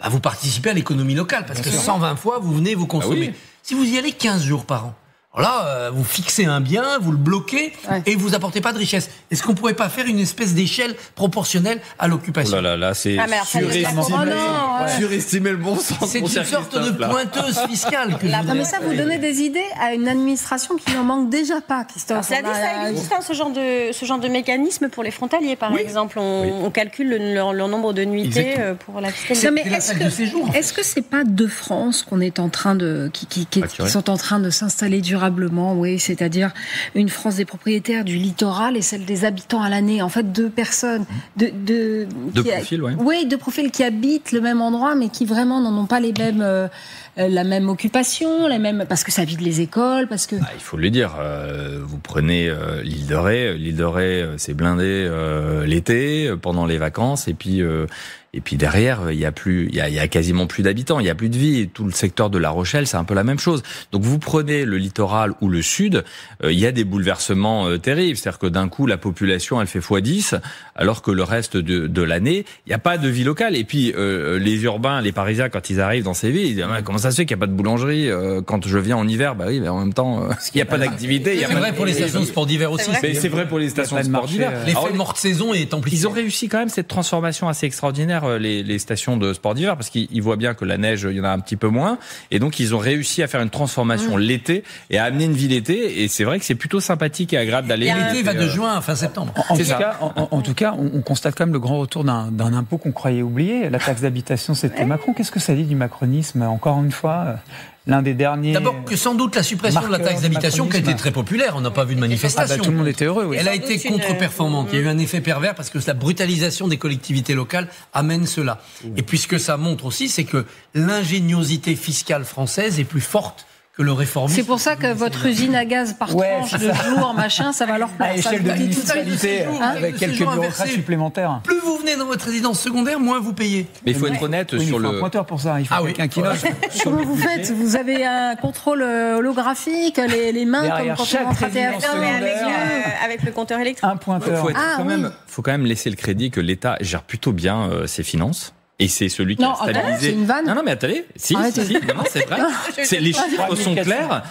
vous participez à l'économie locale, parce que 120 fois, vous venez vous consommer. Si vous y allez 15 jours par an, là, vous fixez un bien, vous le bloquez et vous apportez pas de richesse. Est-ce qu'on pourrait pas faire une espèce d'échelle proportionnelle à l'occupation ? Oh là, c'est surestimer le bon sens. C'est une sorte de pointeuse fiscale. Non, mais ça, vous donnez des idées à une administration qui n'en manque déjà pas, Christophe. Ça existe, ce genre de mécanisme pour les frontaliers, par exemple. On calcule leur nombre de nuitées pour la fiscalité. Mais est-ce que c'est pas deux France qu'on est en train qui sont en train de s'installer durablement? Oui, c'est-à-dire une France des propriétaires du littoral et celle des habitants à l'année. En fait, deux personnes deux profils qui habitent le même endroit, mais qui vraiment n'en ont pas les mêmes, la même occupation, parce que ça vide les écoles, parce que. Il faut le dire. Vous prenez l'île de Ré. L'île de Ré, c'est blindé l'été pendant les vacances, et puis derrière, il y a quasiment plus d'habitants, il y a plus de vie. Tout le secteur de La Rochelle, c'est un peu la même chose. Donc vous prenez le littoral ou le sud, il y a des bouleversements terribles. C'est-à-dire que d'un coup, la population, elle fait x10, alors que le reste de l'année, il n'y a pas de vie locale. Et puis les urbains, les Parisiens, quand ils arrivent dans ces villes, ils disent comment ça se fait qu'il n'y a pas de boulangerie quand je viens en hiver? Oui, mais en même temps, il n'y a pas d'activité. C'est vrai pour les stations de sport d'hiver aussi. C'est vrai pour les stations de sport d'hiver. L'effet de morte saison est amplifié. Ils ont réussi quand même cette transformation assez extraordinaire, les stations de sport d'hiver, parce qu'ils voient bien que la neige, il y en a un petit peu moins, et donc ils ont réussi à faire une transformation l'été et à amener une vie l'été, et c'est vrai que c'est plutôt sympathique et agréable d'aller. L'été va de juin à fin septembre. En tout cas, on constate quand même le grand retour d'un impôt qu'on croyait oublié. La taxe d'habitation, c'était Macron. Qu'est-ce que ça dit du macronisme, encore une fois? L'un des derniers. D'abord que sans doute la suppression de la taxe d'habitation qui a été très populaire, on n'a pas vu de manifestation. Tout le monde était heureux. Oui. Elle a été contre-performante. Il y a eu un effet pervers parce que la brutalisation des collectivités locales amène cela. Et puis ce que ça montre aussi, c'est que l'ingéniosité fiscale française est plus forte que le réformisme. C'est pour ça que votre usine à gaz par tranche de jours, machin, ça va leur plaire. À l'échelle de municipalité, avec quelques bureaucrates supplémentaires. Plus vous venez dans votre résidence secondaire, moins vous payez. Mais il faut être honnête sur le. Il faut un pointeur pour ça. Il faut quelqu'un qui note. Comment vous faites? Vous avez un contrôle holographique, les mains derrière comme quand on rentre à TF1, avec le compteur électrique. Un pointeur. Il faut quand même laisser le crédit que l'État gère plutôt bien ses finances. Et c'est celui qui a stabilisé. C'est une vanne. Non, mais attendez. Si, non, c'est vrai. Les chiffres sont clairs.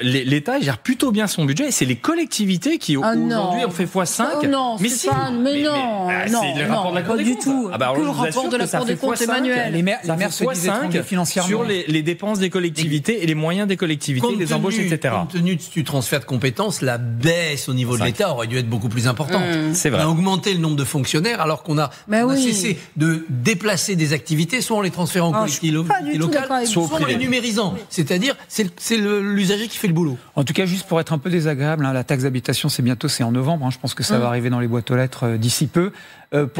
L'État gère plutôt bien son budget. Et c'est les collectivités qui, aujourd'hui, ont fait x5. Oh non, mais si. Mais non. C'est le rapport de la Cour des comptes. Pas du tout. Que le rapport de la Cour des comptes, Emmanuel. Les maires se disaient financièrement. Sur les dépenses des collectivités et les moyens des collectivités, les embauches, etc. Compte tenu du transfert de compétences, la baisse au niveau de l'État aurait dû être beaucoup plus importante. C'est vrai. On a augmenté le nombre de fonctionnaires alors qu'on a cessé de déplacer déplacer des activités, soit en les transférant en collectivité locale, soit en les numérisant. C'est-à-dire, c'est l'usager qui fait le boulot. En tout cas, juste pour être un peu désagréable, la taxe d'habitation, c'est en novembre. Je pense que ça va arriver dans les boîtes aux lettres d'ici peu.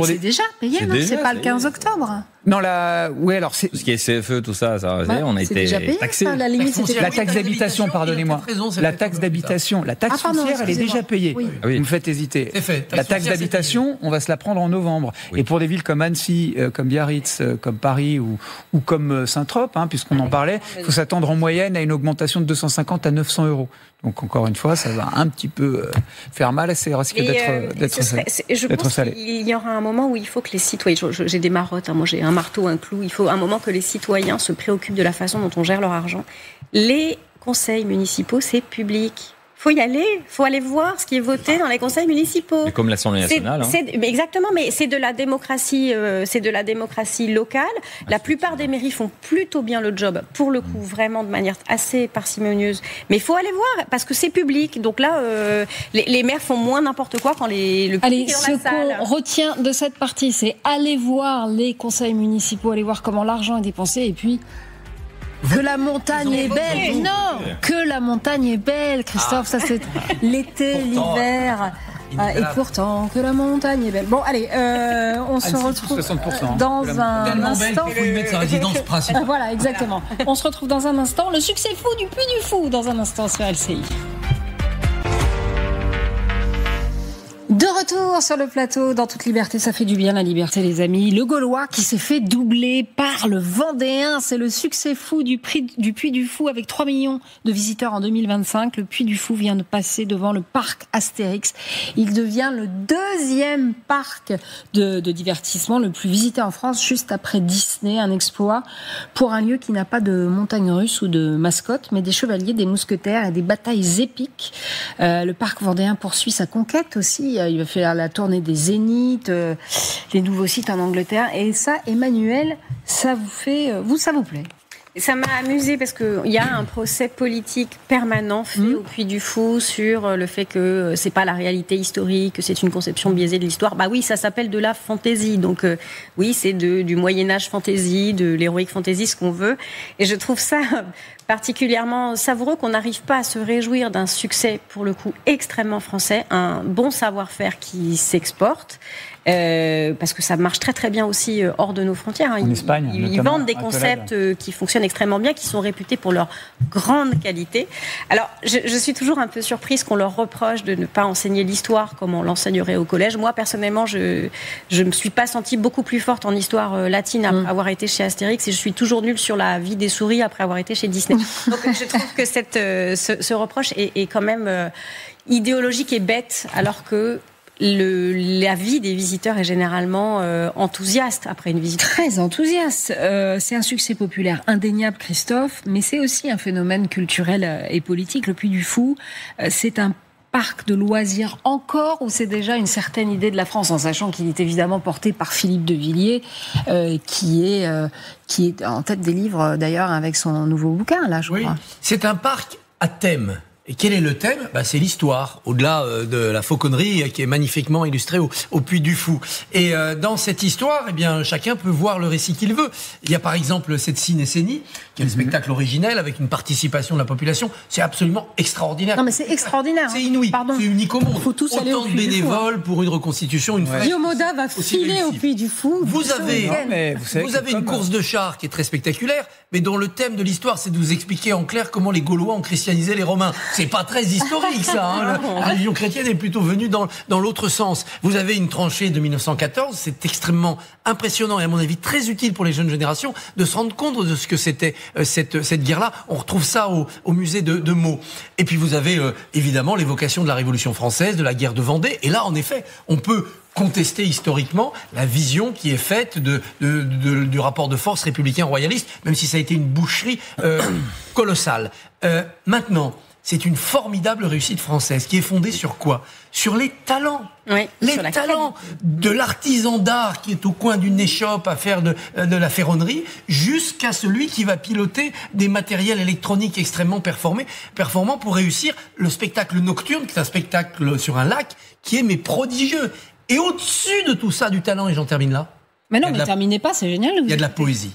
C'est déjà payé, non ? C'est pas le 15 octobre. Non, alors c'est... Tout ce qui est CFE, tout ça, on a été taxé. La limite, la taxe d'habitation, pardonnez-moi. La taxe d'habitation, la taxe foncière, elle est déjà payée. Oui. Vous me faites hésiter. La taxe d'habitation, on va se la prendre en novembre. Oui. Et pour des villes comme Annecy, comme Biarritz, comme Paris ou comme Saint-Trope, puisqu'on en parlait, il faut s'attendre en moyenne à une augmentation de 250 à 900 euros. Donc encore une fois, ça va un petit peu faire mal, ça risque d'être salé. Il y aura un moment où il faut que les citoyens, j'ai des marottes, moi j'ai un marteau, un clou, il faut un moment que les citoyens se préoccupent de la façon dont on gère leur argent. Les conseils municipaux, c'est public. Faut y aller, faut aller voir ce qui est voté dans les conseils municipaux. Mais comme l'Assemblée nationale. Exactement, mais c'est de la démocratie, locale. La plupart des mairies font plutôt bien le job, pour le coup, vraiment de manière assez parcimonieuse. Mais il faut aller voir parce que c'est public. Donc là, les maires font moins n'importe quoi quand le public est dans la salle. Ce qu'on retient de cette partie, c'est aller voir les conseils municipaux, aller voir comment l'argent est dépensé, et puis. Que la montagne est belle. Non, que la montagne est belle, Christophe. Ça c'est l'été, l'hiver. Et pourtant, que la montagne est belle. Bon, allez, on se retrouve dans un instant. Il faut y mettre sa résidence principale. Voilà, exactement. On se retrouve dans un instant. Le succès fou du Puy du Fou dans un instant sur LCI. De retour sur le plateau, dans toute liberté, ça fait du bien la liberté les amis. Le Gaulois qui s'est fait doubler par le Vendéen, c'est le succès fou du Puy du Fou avec 3 millions de visiteurs en 2025. Le Puy du Fou vient de passer devant le parc Astérix. Il devient le 2e parc de divertissement le plus visité en France, juste après Disney. Un exploit pour un lieu qui n'a pas de montagne russe ou de mascotte, mais des chevaliers, des mousquetaires et des batailles épiques. Le parc Vendéen poursuit sa conquête aussi. Il va faire la tournée des Zéniths, les nouveaux sites en Angleterre. Et ça, Emmanuel, ça vous plaît ? Ça m'a amusé parce qu'il y a un procès politique permanent fait au Puy du Fou sur le fait que c'est pas la réalité historique, que c'est une conception biaisée de l'histoire. Bah oui, ça s'appelle de la fantaisie. Donc oui, c'est du Moyen-Âge fantaisie, de l'héroïque fantaisie, ce qu'on veut. Et je trouve ça particulièrement savoureux qu'on n'arrive pas à se réjouir d'un succès, pour le coup, extrêmement français, un bon savoir-faire qui s'exporte. Parce que ça marche très très bien aussi hors de nos frontières. En Espagne, ils vendent des concepts qui fonctionnent extrêmement bien, qui sont réputés pour leur grande qualité. Alors, je suis toujours un peu surprise qu'on leur reproche de ne pas enseigner l'histoire comme on l'enseignerait au collège. Moi, personnellement, je me suis pas sentie beaucoup plus forte en histoire latine après avoir été chez Astérix, et je suis toujours nulle sur la vie des souris après avoir été chez Disney. Donc, je trouve que ce reproche est quand même idéologique et bête, alors que la vie des visiteurs est généralement enthousiaste après une visite. Très enthousiaste. C'est un succès populaire indéniable, Christophe, mais c'est aussi un phénomène culturel et politique. Le Puy du Fou, c'est un parc de loisirs encore, ou c'est déjà une certaine idée de la France, en sachant qu'il est évidemment porté par Philippe de Villiers, qui est en tête des livres d'ailleurs avec son nouveau bouquin, là, je crois. C'est un parc à thème. Et quel est le thème ? C'est l'histoire, au-delà de la fauconnerie qui est magnifiquement illustrée au Puy du Fou. Et dans cette histoire, chacun peut voir le récit qu'il veut. Il y a par exemple cette Ciné-Cénie, qui est un spectacle originel avec une participation de la population. C'est absolument extraordinaire. Non mais c'est extraordinaire. C'est inouï. Pardon. C'est unique au monde. Faut tous aller au Autant de bénévoles pour une reconstitution, une fresque. Guillaume Audat va filer au Puy du Fou. Vous avez une course de chars qui est très spectaculaire, mais dont le thème de l'histoire, c'est de vous expliquer en clair comment les Gaulois ont christianisé les Romains. C'est pas très historique, ça. La religion chrétienne est plutôt venue dans l'autre sens. Vous avez une tranchée de 1914. C'est extrêmement impressionnant et à mon avis très utile pour les jeunes générations de se rendre compte de ce que c'était cette guerre-là. On retrouve ça au musée de Meaux. Et puis vous avez évidemment l'évocation de la Révolution française, de la guerre de Vendée. Et là, en effet, on peut contester historiquement la vision qui est faite du rapport de force républicain royaliste, même si ça a été une boucherie colossale. Maintenant, c'est une formidable réussite française qui est fondée sur quoi ? Sur les talents. Oui, les talents de l'artisan d'art qui est au coin d'une échoppe à faire de la ferronnerie, jusqu'à celui qui va piloter des matériels électroniques extrêmement performants pour réussir le spectacle nocturne, qui est un spectacle sur un lac qui est prodigieux. Et au-dessus de tout ça, du talent, et j'en termine là, Mais non, mais terminez pas, c'est génial. Il y a de la poésie.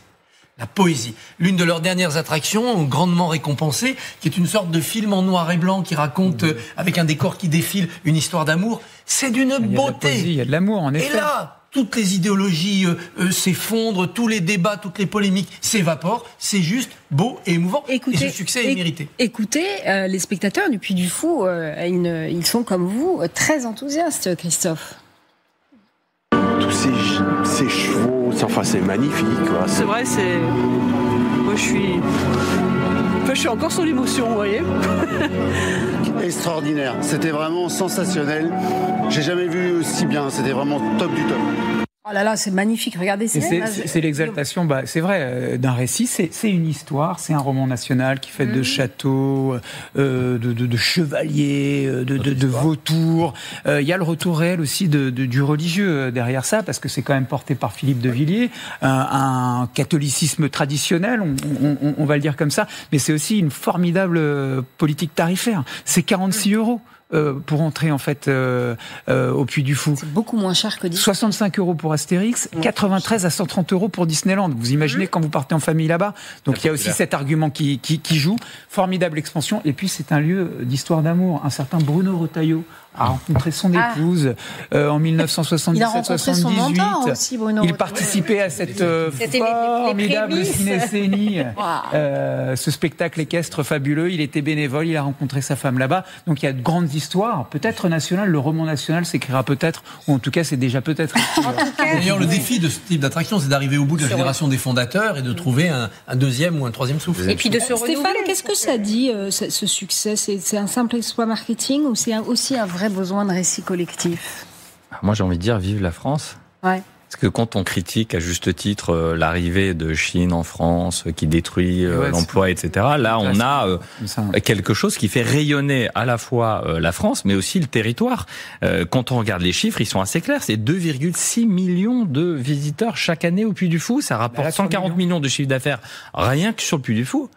La poésie. L'une de leurs dernières attractions, grandement récompensée, qui est une sorte de film en noir et blanc qui raconte, avec un décor qui défile, une histoire d'amour. C'est d'une beauté. Il y a de l'amour, en effet. Et là, toutes les idéologies s'effondrent, tous les débats, toutes les polémiques s'évaporent. C'est juste beau et émouvant. Écoutez, et ce succès est mérité. Écoutez, les spectateurs du Puy du Fou, ils sont comme vous, très enthousiastes, Christophe. Tous ces chevaux, enfin c'est magnifique. Quoi. C'est vrai, moi je suis encore sur l'émotion, vous voyez. Extraordinaire, c'était vraiment sensationnel. J'ai jamais vu aussi bien, c'était vraiment top du top. Oh là là, c'est magnifique, regardez c'est l'exaltation, c'est vrai, d'un récit, c'est une histoire, c'est un roman national qui fait de châteaux, de chevaliers, de vautours. Il y a le retour réel aussi du religieux derrière ça, parce que c'est quand même porté par Philippe de Villiers, un catholicisme traditionnel, on va le dire comme ça, mais c'est aussi une formidable politique tarifaire. C'est 46 €. Pour entrer en fait au Puy du Fou. C'est beaucoup moins cher que 65 € pour Astérix, 93 à 130 € pour Disneyland. Vous imaginez quand vous partez en famille là-bas. Donc il y a aussi cet argument qui joue. Formidable expansion. Et puis c'est un lieu d'histoire d'amour. Un certain Bruno Retailleau a rencontré son épouse en 1977-78. aussi, Bruno. Il participait à cette formidable cinécénie, ce spectacle équestre fabuleux. Il était bénévole, il a rencontré sa femme là-bas. Donc il y a de grandes histoires, peut-être nationales. Le roman national s'écrira peut-être, ou en tout cas c'est déjà peut-être. D'ailleurs, le défi de ce type d'attraction, c'est d'arriver au bout de la génération des fondateurs et de trouver un deuxième ou un troisième souffle. Et puis de se renouveler. Stéphane, qu'est-ce que ça dit, ce succès ? C'est un simple exploit marketing ou c'est aussi un vrai besoin de récit collectif? Moi, j'ai envie de dire vive la France. Ouais. Parce que quand on critique à juste titre l'arrivée de Chine en France qui détruit l'emploi, etc., là on a quelque chose qui fait rayonner à la fois la France, mais aussi le territoire. Quand on regarde les chiffres, ils sont assez clairs. C'est 2,6 millions de visiteurs chaque année au Puy du Fou. Ça rapporte 140 millions de chiffre d'affaires rien que sur le Puy du Fou.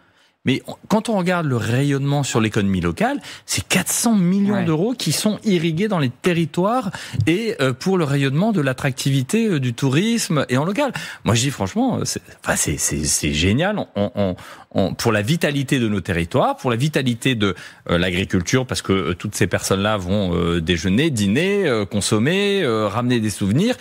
Mais quand on regarde le rayonnement sur l'économie locale, c'est 400 millions d'euros qui sont irrigués dans les territoires et pour le rayonnement de l'attractivité du tourisme et en local. Moi, je dis franchement, c'est génial pour la vitalité de nos territoires, pour la vitalité de l'agriculture, parce que toutes ces personnes-là vont déjeuner, dîner, consommer, ramener des souvenirs.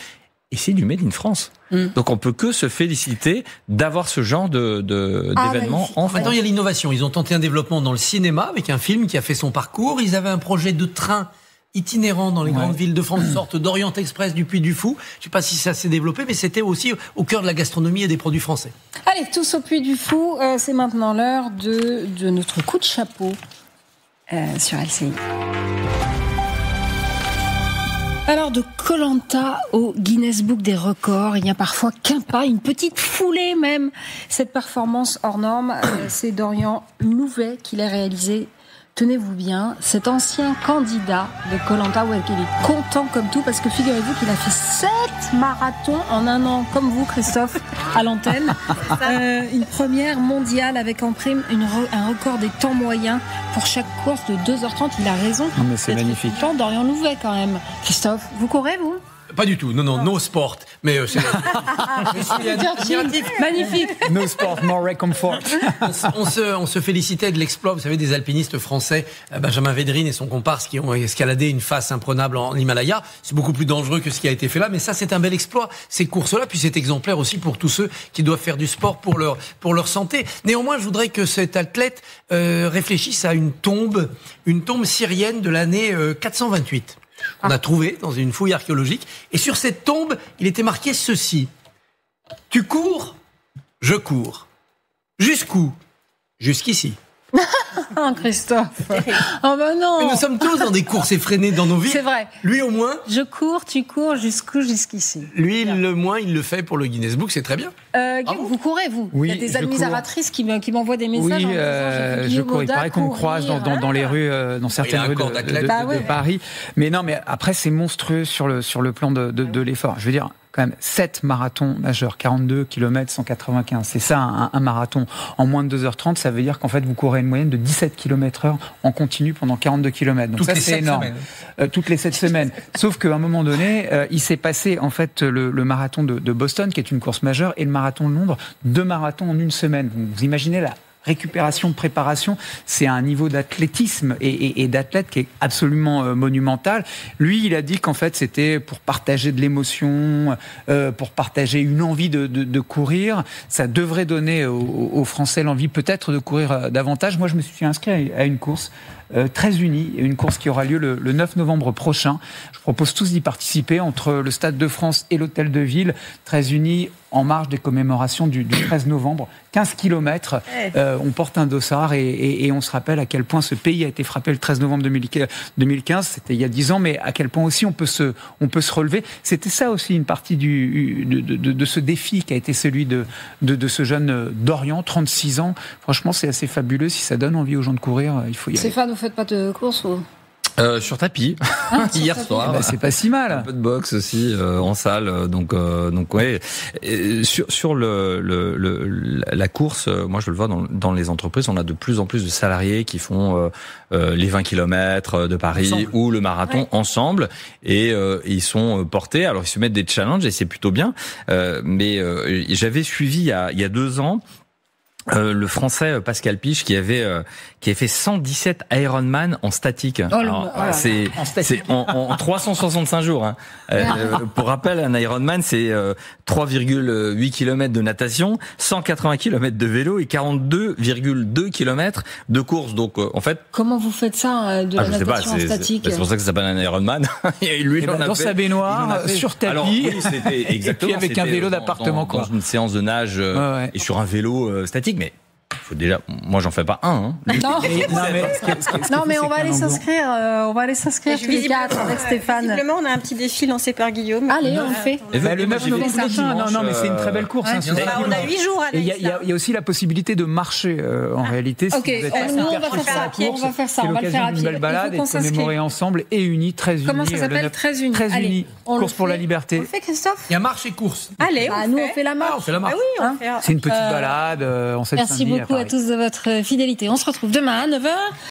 Et c'est du Made in France. Donc on peut que se féliciter d'avoir ce genre d'événement en France. Maintenant, il y a l'innovation. Ils ont tenté un développement dans le cinéma avec un film qui a fait son parcours. Ils avaient un projet de train itinérant dans les grandes villes de France, une sorte d'Orient Express du Puy du Fou. Je ne sais pas si ça s'est développé, mais c'était aussi au cœur de la gastronomie et des produits français. Allez, tous au Puy du Fou. C'est maintenant l'heure de notre coup de chapeau sur LCI. Alors, de Koh-Lanta au Guinness Book des records, il n'y a parfois qu'un pas, une petite foulée même. Cette performance hors norme, c'est Dorian Louvet qui l'a réalisée. Tenez-vous bien, cet ancien candidat de Koh-Lanta, il est content comme tout, parce que figurez-vous qu'il a fait 7 marathons en un an, comme vous, Christophe, à l'antenne. Une première mondiale avec en prime un record des temps moyens pour chaque course de 2h30. Il a raison. Non, mais c'est magnifique. Dorian Louvet, quand même. Christophe, vous courez, vous ? Pas du tout, non, no sport. Mais c'est magnifique. No sport, more comfort. on se félicitait de l'exploit, vous savez, des alpinistes français, Benjamin Védrine et son comparse qui ont escaladé une face imprenable en Himalaya. C'est beaucoup plus dangereux que ce qui a été fait là, mais ça, c'est un bel exploit, ces courses-là. Puis c'est exemplaire aussi pour tous ceux qui doivent faire du sport pour leur santé. Néanmoins, je voudrais que cet athlète réfléchisse à une tombe syrienne de l'année 428. On a trouvé dans une fouille archéologique. Et sur cette tombe, il était marqué ceci. Tu cours, je cours. Jusqu'où ? Jusqu'ici. Oh, Christophe. Oh ben non. Mais nous sommes tous dans des courses effrénées dans nos vies. C'est vrai. Lui au moins. Je cours, tu cours, jusqu'ici. Lui, le moins, il le fait pour le Guinness Book, c'est très bien. Vous courez, vous ? Oui, il y a des admiratrices qui m'envoient des messages. Oui, je cours. Il paraît qu'on me croise dans les rues, dans certaines rues de Paris. Mais non, mais après, c'est monstrueux sur le plan de l'effort. Je veux dire, quand même 7 marathons majeurs, 42 km 195. C'est ça un marathon. En moins de 2h30, ça veut dire qu'en fait vous courez une moyenne de 17 km/h en continu pendant 42 km. Donc toutes ça les c'est énorme. Toutes les 7 semaines. Sauf qu'à un moment donné, il s'est passé en fait le marathon de Boston, qui est une course majeure, et le marathon de Londres, 2 marathons en une semaine. Vous imaginez la récupération, préparation, c'est un niveau d'athlétisme et d'athlète qui est absolument monumental. Lui, il a dit qu'en fait, c'était pour partager de l'émotion, pour partager une envie de courir. Ça devrait donner aux Français l'envie peut-être de courir davantage. Moi, je me suis inscrit à une course très unie, une course qui aura lieu le 9 novembre prochain. Je propose tous d'y participer entre le Stade de France et l'Hôtel de Ville. Très unis en marge des commémorations du 13 novembre. 15 km, on porte un dossard et on se rappelle à quel point ce pays a été frappé le 13 novembre 2015, c'était il y a 10 ans, mais à quel point aussi on peut se relever. C'était ça aussi une partie de ce défi qui a été celui de ce jeune Dorian, 36 ans. Franchement, c'est assez fabuleux. Si ça donne envie aux gens de courir, il faut y aller. Stéphane, vous faites pas de course ou... Sur tapis, hier soir. C'est pas si mal. Un peu de boxe aussi en salle, donc ouais. Et sur la course, moi je le vois dans les entreprises, on a de plus en plus de salariés qui font les 20 km de Paris ensemble, ou le marathon ensemble, et ils sont portés. Alors ils se mettent des challenges et c'est plutôt bien. Mais j'avais suivi il y a 2 ans. Le Français Pascal Piche qui avait fait 117 Ironman en statique. Alors, c'est en 365 jours. Hein. Pour rappel, un Ironman c'est 3,8 km de natation, 180 km de vélo et 42,2 km de course. Donc en fait, comment vous faites ça de la natation en statique? C'est pour ça que ça s'appelle un Ironman. Et lui, dans sa baignoire, sur tapis. Alors, oui, c'était exactement. Et puis avec un vélo d'appartement, dans une séance de nage et sur un vélo statique, mais faut déjà, moi j'en fais pas un. Hein. Non, mais on va aller s'inscrire. On va aller s'inscrire tous les 4 avec Stéphane. Visiblement, on a un petit défi lancé par Guillaume. Allez, on le fait. Le 9 novembre prochain. Non, mais c'est une très belle course. On a 8 jours. Il y a aussi la possibilité de marcher en réalité. Ok, nous on va faire ça. On va faire ça. On va le faire à pied. Une belle balade et de commémorer ensemble et unis, très unis. Comment ça s'appelle? Très unis. Très unis. Course pour la liberté. On le fait, Christophe? Il y a marche et course. Allez, nous on fait la marche. On fait la marche. C'est une petite balade en cette Merci beaucoup à tous de votre fidélité. On se retrouve demain à 9h.